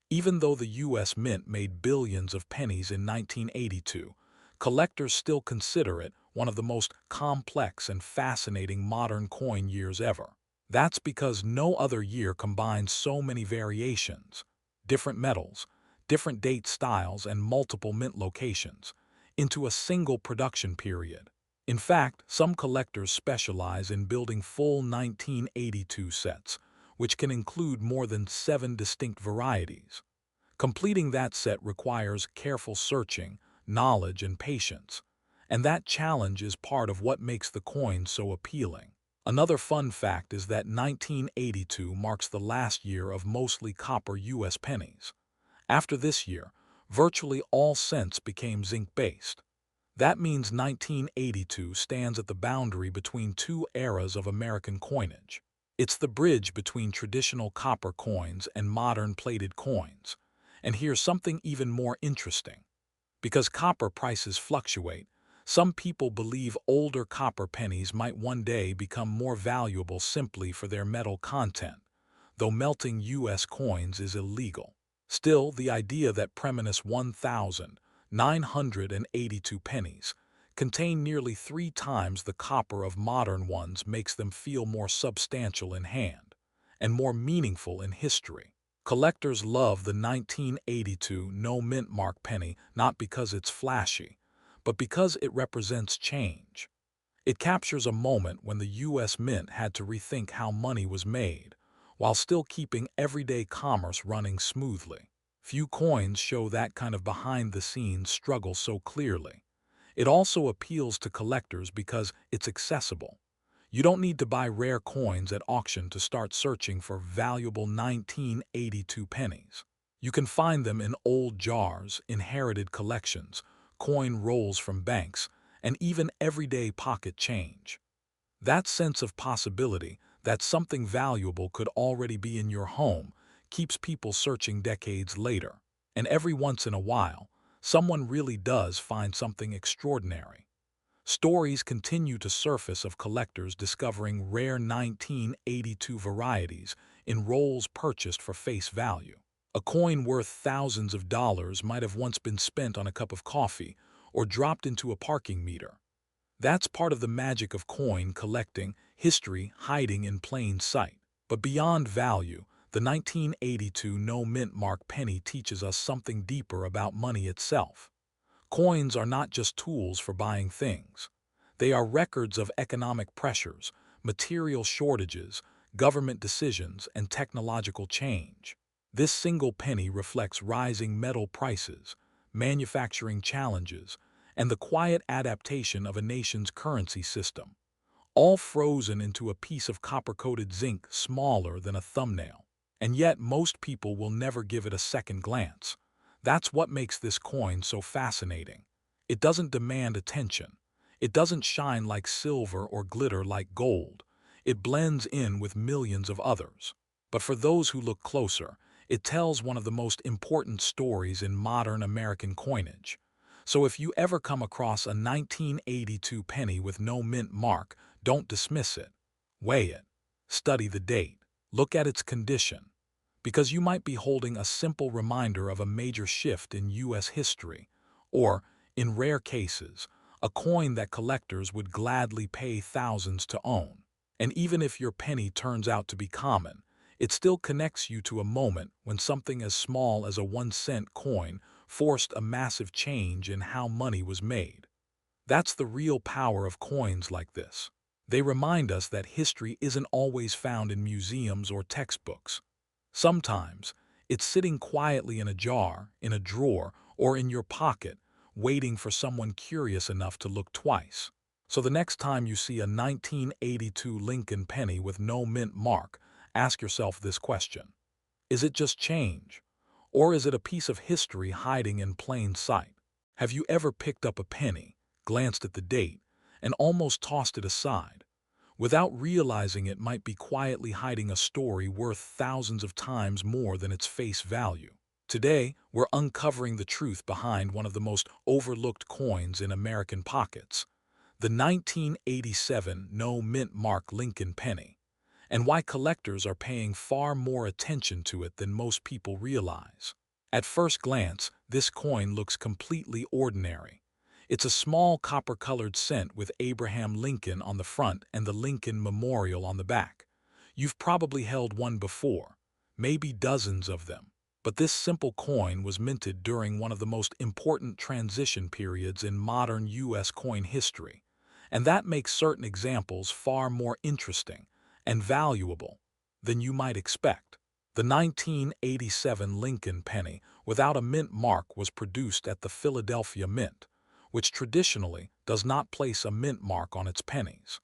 Even though the U.S. Mint made billions of pennies in 1982, collectors still consider it one of the most complex and fascinating modern coin years ever. That's because no other year combines so many variations, different metals, different date styles, and multiple mint locations into a single production period. In fact, some collectors specialize in building full 1982 sets, which can include more than 7 distinct varieties. Completing that set requires careful searching, knowledge, and patience, and that challenge is part of what makes the coin so appealing. Another fun fact is that 1982 marks the last year of mostly copper U.S. pennies. After this year, virtually all cents became zinc-based. That means 1982 stands at the boundary between two eras of American coinage. It's the bridge between traditional copper coins and modern plated coins. And here's something even more interesting. Because copper prices fluctuate, some people believe older copper pennies might one day become more valuable simply for their metal content, though melting U.S. coins is illegal. Still, the idea that Preminus 1,982 pennies contain nearly 3 times the copper of modern ones makes them feel more substantial in hand and more meaningful in history. Collectors love the 1982 no mint mark penny not because it's flashy, but because it represents change. It captures a moment when the U.S. Mint had to rethink how money was made, while still keeping everyday commerce running smoothly. Few coins show that kind of behind-the-scenes struggle so clearly. It also appeals to collectors because it's accessible. You don't need to buy rare coins at auction to start searching for valuable 1982 pennies. You can find them in old jars, inherited collections, coin rolls from banks, and even everyday pocket change. That sense of possibility, that something valuable could already be in your home, keeps people searching decades later. And every once in a while, someone really does find something extraordinary. Stories continue to surface of collectors discovering rare 1982 varieties in rolls purchased for face value. A coin worth thousands of dollars might have once been spent on a cup of coffee or dropped into a parking meter. That's part of the magic of coin collecting, history hiding in plain sight. But beyond value, the 1982 no-mint mark penny teaches us something deeper about money itself. Coins are not just tools for buying things. They are records of economic pressures, material shortages, government decisions, and technological change. This single penny reflects rising metal prices, manufacturing challenges, and the quiet adaptation of a nation's currency system, all frozen into a piece of copper-coated zinc smaller than a thumbnail. And yet most people will never give it a second glance. That's what makes this coin so fascinating. It doesn't demand attention. It doesn't shine like silver or glitter like gold. It blends in with millions of others. But for those who look closer, it tells one of the most important stories in modern American coinage. So if you ever come across a 1982 penny with no mint mark, don't dismiss it. Weigh it. Study the date. Look at its condition. Because you might be holding a simple reminder of a major shift in U.S. history, or, in rare cases, a coin that collectors would gladly pay thousands to own. And even if your penny turns out to be common, it still connects you to a moment when something as small as a 1-cent coin forced a massive change in how money was made. That's the real power of coins like this. They remind us that history isn't always found in museums or textbooks. Sometimes, it's sitting quietly in a jar, in a drawer, or in your pocket, waiting for someone curious enough to look twice. So the next time you see a 1982 Lincoln penny with no mint mark, ask yourself this question. Is it just change? Or is it a piece of history hiding in plain sight? Have you ever picked up a penny, glanced at the date, and almost tossed it aside, without realizing it might be quietly hiding a story worth thousands of times more than its face value? Today, we're uncovering the truth behind one of the most overlooked coins in American pockets, the 1987 no mint mark Lincoln penny, and why collectors are paying far more attention to it than most people realize. At first glance, this coin looks completely ordinary. It's a small copper-colored cent with Abraham Lincoln on the front and the Lincoln Memorial on the back. You've probably held one before, maybe dozens of them. But this simple coin was minted during one of the most important transition periods in modern U.S. coin history, and that makes certain examples far more interesting and valuable than you might expect. The 1987 Lincoln penny without a mint mark was produced at the Philadelphia Mint, which traditionally does not place a mint mark on its pennies.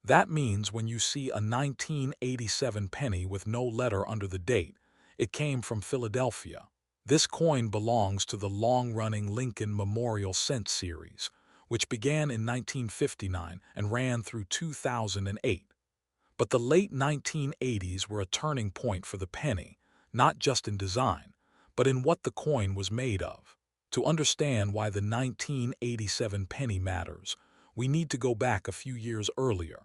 That means when you see a 1987 penny with no letter under the date, it came from Philadelphia. This coin belongs to the long-running Lincoln Memorial Cent series, which began in 1959 and ran through 2008. But the late 1980s were a turning point for the penny, not just in design, but in what the coin was made of. To understand why the 1987 penny matters, we need to go back a few years earlier.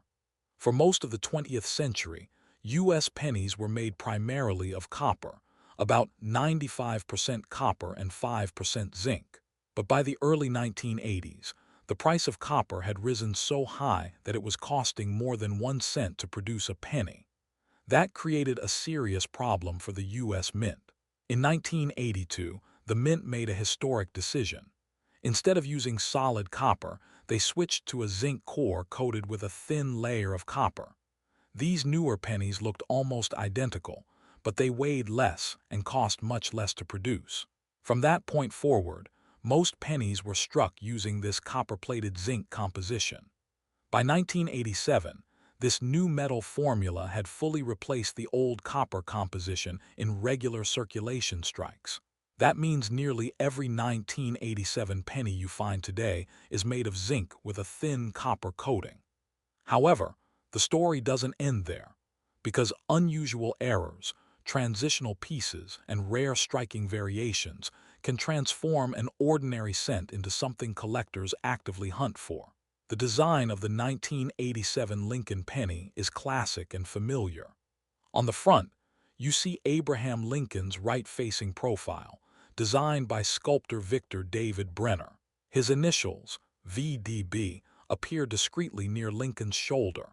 For most of the 20th century, U.S. pennies were made primarily of copper, about 95% copper and 5% zinc. But by the early 1980s, the price of copper had risen so high that it was costing more than 1 cent to produce a penny. That created a serious problem for the U.S. Mint. In 1982, the Mint made a historic decision. Instead of using solid copper, they switched to a zinc core coated with a thin layer of copper. These newer pennies looked almost identical, but they weighed less and cost much less to produce. From that point forward, most pennies were struck using this copper-plated zinc composition. By 1987, this new metal formula had fully replaced the old copper composition in regular circulation strikes. That means nearly every 1987 penny you find today is made of zinc with a thin copper coating. However, the story doesn't end there, because unusual errors, transitional pieces, and rare striking variations can transform an ordinary cent into something collectors actively hunt for. The design of the 1987 Lincoln penny is classic and familiar. On the front, you see Abraham Lincoln's right-facing profile, designed by sculptor Victor David Brenner. His initials, VDB, appear discreetly near Lincoln's shoulder.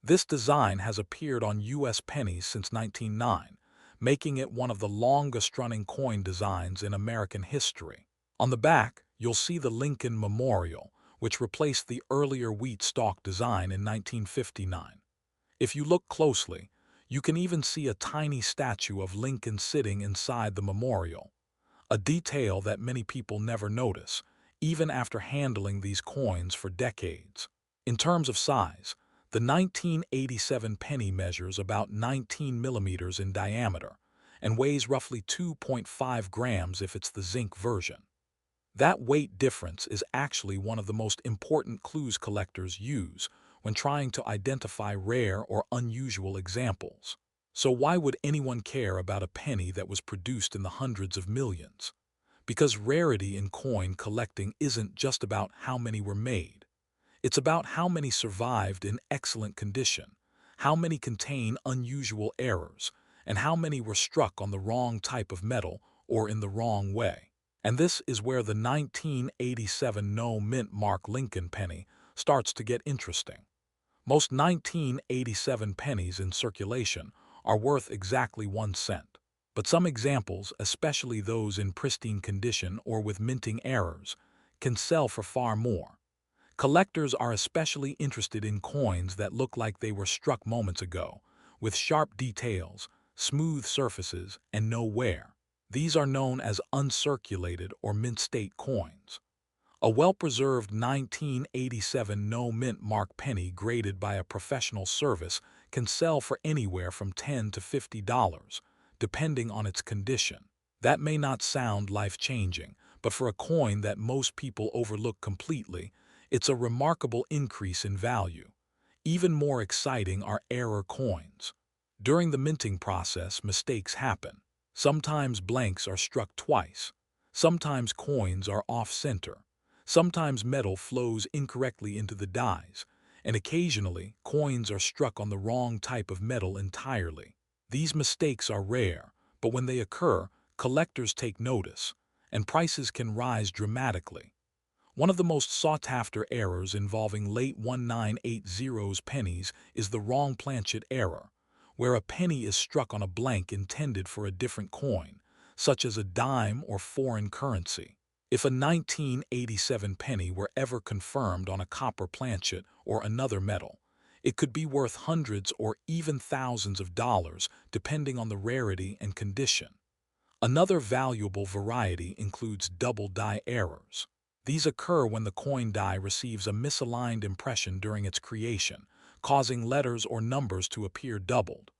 This design has appeared on U.S. pennies since 1909, making it one of the longest-running coin designs in American history. On the back, you'll see the Lincoln Memorial, which replaced the earlier wheat stalk design in 1959. If you look closely, you can even see a tiny statue of Lincoln sitting inside the memorial, a detail that many people never notice, even after handling these coins for decades. In terms of size, the 1987 penny measures about 19 millimeters in diameter and weighs roughly 2.5 grams if it's the zinc version. That weight difference is actually one of the most important clues collectors use when trying to identify rare or unusual examples. So why would anyone care about a penny that was produced in the hundreds of millions? Because rarity in coin collecting isn't just about how many were made. It's about how many survived in excellent condition, how many contain unusual errors, and how many were struck on the wrong type of metal or in the wrong way. And this is where the 1987 No Mint Mark Lincoln penny starts to get interesting. Most 1987 pennies in circulation are worth exactly 1 cent. But some examples, especially those in pristine condition or with minting errors, can sell for far more. Collectors are especially interested in coins that look like they were struck moments ago, with sharp details, smooth surfaces, and no wear. These are known as uncirculated or mint-state coins. A well-preserved 1987 No Mint Mark penny graded by a professional service can sell for anywhere from $10 to $50, depending on its condition. That may not sound life-changing, but for a coin that most people overlook completely, it's a remarkable increase in value. Even more exciting are error coins. During the minting process, mistakes happen. Sometimes blanks are struck twice. Sometimes coins are off-center. Sometimes metal flows incorrectly into the dies, and occasionally coins are struck on the wrong type of metal entirely. These mistakes are rare, but when they occur, collectors take notice, and prices can rise dramatically. One of the most sought-after errors involving late 1980's pennies is the wrong planchet error, where a penny is struck on a blank intended for a different coin, such as a dime or foreign currency. If a 1987 penny were ever confirmed on a copper planchet or another metal, it could be worth hundreds or even thousands of dollars depending on the rarity and condition. Another valuable variety includes double die errors. These occur when the coin die receives a misaligned impression during its creation, causing letters or numbers to appear doubled.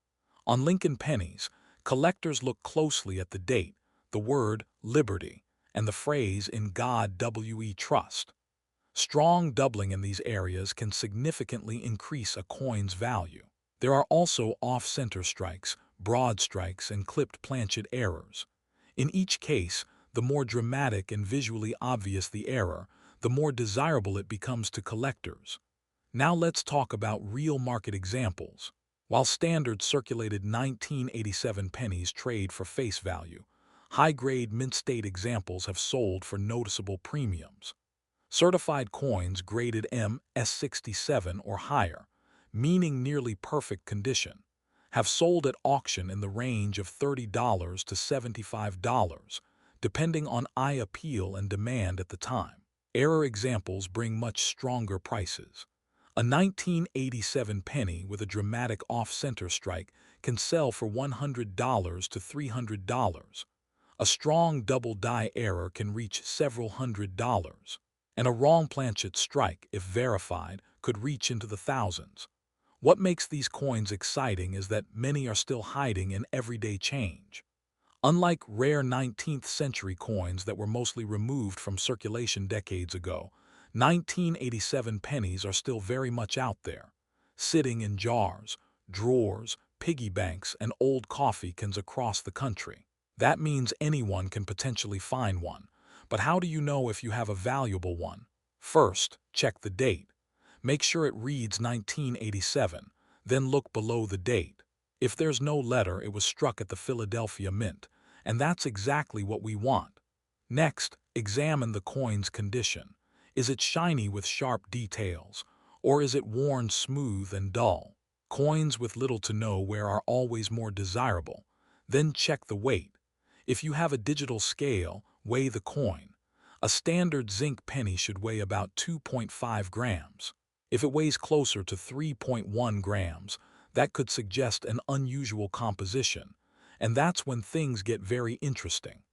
On Lincoln pennies, collectors look closely at the date, the word "Liberty," and the phrase "In God We Trust." Strong doubling in these areas can significantly increase a coin's value. There are also off-center strikes, broad strikes, and clipped planchet errors. In each case, the more dramatic and visually obvious the error, the more desirable it becomes to collectors. Now let's talk about real market examples. While standard circulated 1987 pennies trade for face value, high-grade mint-state examples have sold for noticeable premiums. Certified coins graded MS67 or higher, meaning nearly perfect condition, have sold at auction in the range of $30 to $75, depending on eye appeal and demand at the time. Error examples bring much stronger prices. A 1987 penny with a dramatic off-center strike can sell for $100 to $300. A strong double die error can reach several $100s. And a wrong planchet strike, if verified, could reach into the thousands. What makes these coins exciting is that many are still hiding in everyday change. Unlike rare 19th century coins that were mostly removed from circulation decades ago, 1987 pennies are still very much out there, sitting in jars, drawers, piggy banks, and old coffee cans across the country. That means anyone can potentially find one. But how do you know if you have a valuable one? First, check the date. Make sure it reads 1987, then look below the date. If there's no letter, it was struck at the Philadelphia Mint, and that's exactly what we want. Next, examine the coin's condition. Is it shiny with sharp details, or is it worn smooth and dull? Coins with little to no wear are always more desirable. Then check the weight. If you have a digital scale, weigh the coin. A standard zinc penny should weigh about 2.5 grams. If it weighs closer to 3.1 grams, that could suggest an unusual composition, and that's when things get very interesting.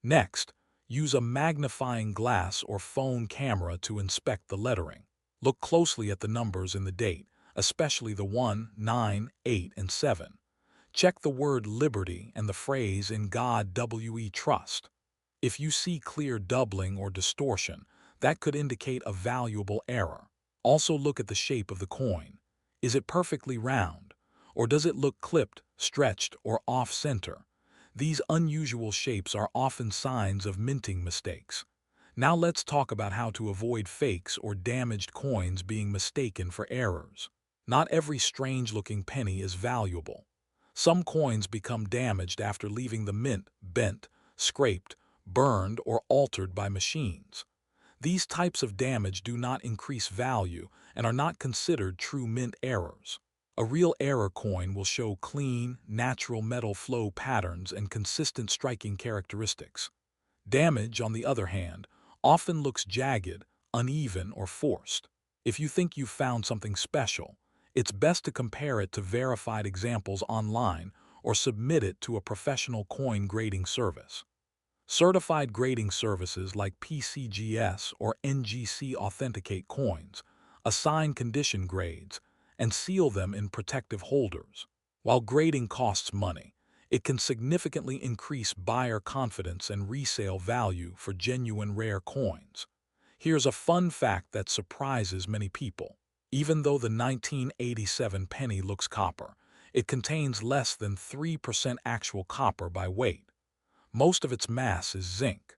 Next, use a magnifying glass or phone camera to inspect the lettering. Look closely at the numbers in the date, especially the 1, 9, 8, and 7. Check the word liberty and the phrase "in God we trust." If you see clear doubling or distortion, that could indicate a valuable error. Also look at the shape of the coin. Is it perfectly round? Or does it look clipped, stretched, or off-center? These unusual shapes are often signs of minting mistakes. Now let's talk about how to avoid fakes or damaged coins being mistaken for errors. Not every strange-looking penny is valuable. Some coins become damaged after leaving the mint bent, scraped, burned, or altered by machines. These types of damage do not increase value and are not considered true mint errors. A real error coin will show clean, natural metal flow patterns and consistent striking characteristics. Damage, on the other hand, often looks jagged, uneven, or forced. If you think you've found something special, it's best to compare it to verified examples online or submit it to a professional coin grading service. Certified grading services like PCGS or NGC authenticate coins, assign condition grades, and seal them in protective holders. While grading costs money, it can significantly increase buyer confidence and resale value for genuine rare coins. Here's a fun fact that surprises many people. Even though the 1987 penny looks copper, it contains less than 3% actual copper by weight. Most of its mass is zinc.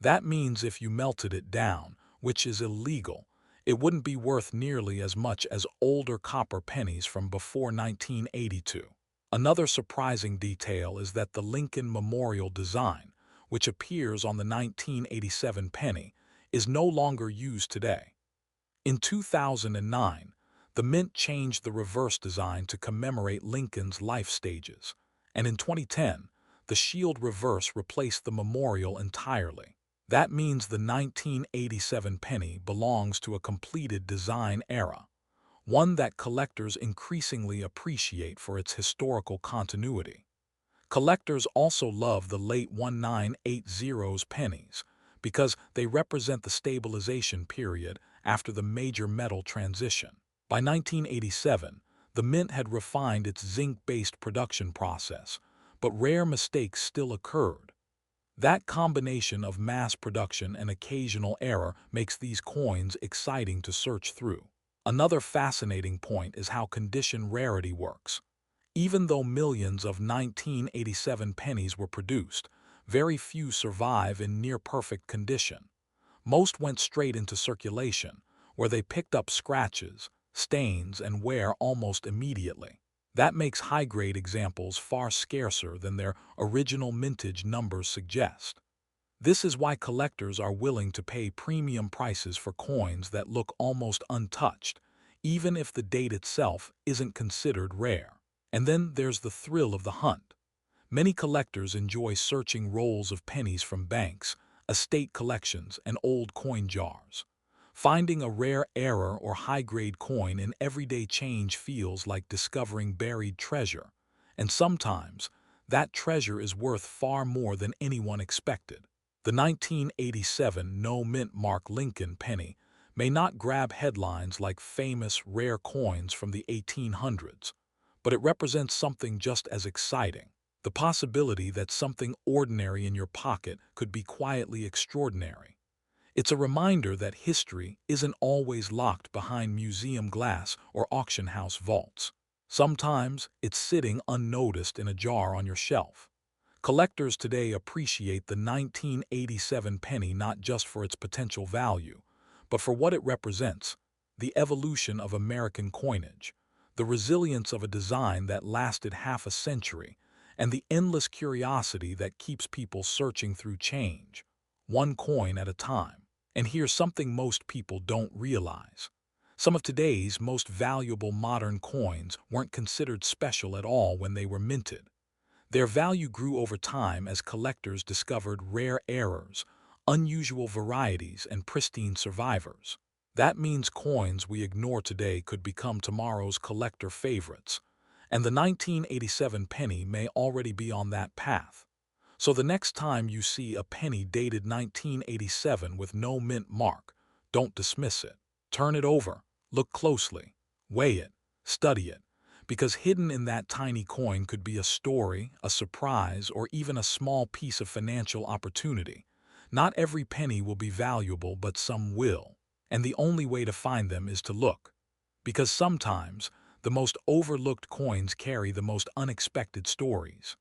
That means if you melted it down, which is illegal, it wouldn't be worth nearly as much as older copper pennies from before 1982. Another surprising detail is that the Lincoln Memorial design, which appears on the 1987 penny, is no longer used today. In 2009, the Mint changed the reverse design to commemorate Lincoln's life stages, and in 2010, the shield reverse replaced the memorial entirely. That means the 1987 penny belongs to a completed design era, one that collectors increasingly appreciate for its historical continuity. Collectors also love the late 1980s pennies because they represent the stabilization period after the major metal transition. By 1987, the Mint had refined its zinc-based production process, but rare mistakes still occurred. That combination of mass production and occasional error makes these coins exciting to search through. Another fascinating point is how condition rarity works. Even though millions of 1987 pennies were produced, very few survive in near-perfect condition. Most went straight into circulation, where they picked up scratches, stains, and wear almost immediately. That makes high-grade examples far scarcer than their original mintage numbers suggest. This is why collectors are willing to pay premium prices for coins that look almost untouched, even if the date itself isn't considered rare. And then there's the thrill of the hunt. Many collectors enjoy searching rolls of pennies from banks, estate collections, and old coin jars. Finding a rare error or high-grade coin in everyday change feels like discovering buried treasure, and sometimes that treasure is worth far more than anyone expected. The 1987 no-mint mark Lincoln penny may not grab headlines like famous rare coins from the 1800s, but it represents something just as exciting: the possibility that something ordinary in your pocket could be quietly extraordinary. It's a reminder that history isn't always locked behind museum glass or auction house vaults. Sometimes it's sitting unnoticed in a jar on your shelf. Collectors today appreciate the 1987 penny not just for its potential value, but for what it represents: the evolution of American coinage, the resilience of a design that lasted half a century, and the endless curiosity that keeps people searching through change, one coin at a time. And here's something most people don't realize. Some of today's most valuable modern coins weren't considered special at all when they were minted. Their value grew over time as collectors discovered rare errors, unusual varieties, and pristine survivors. That means coins we ignore today could become tomorrow's collector favorites, and the 1987 penny may already be on that path. So the next time you see a penny dated 1987 with no mint mark, don't dismiss it. Turn it over, look closely, weigh it, study it, because hidden in that tiny coin could be a story, a surprise, or even a small piece of financial opportunity. Not every penny will be valuable, but some will. And the only way to find them is to look. Because sometimes, the most overlooked coins carry the most unexpected stories.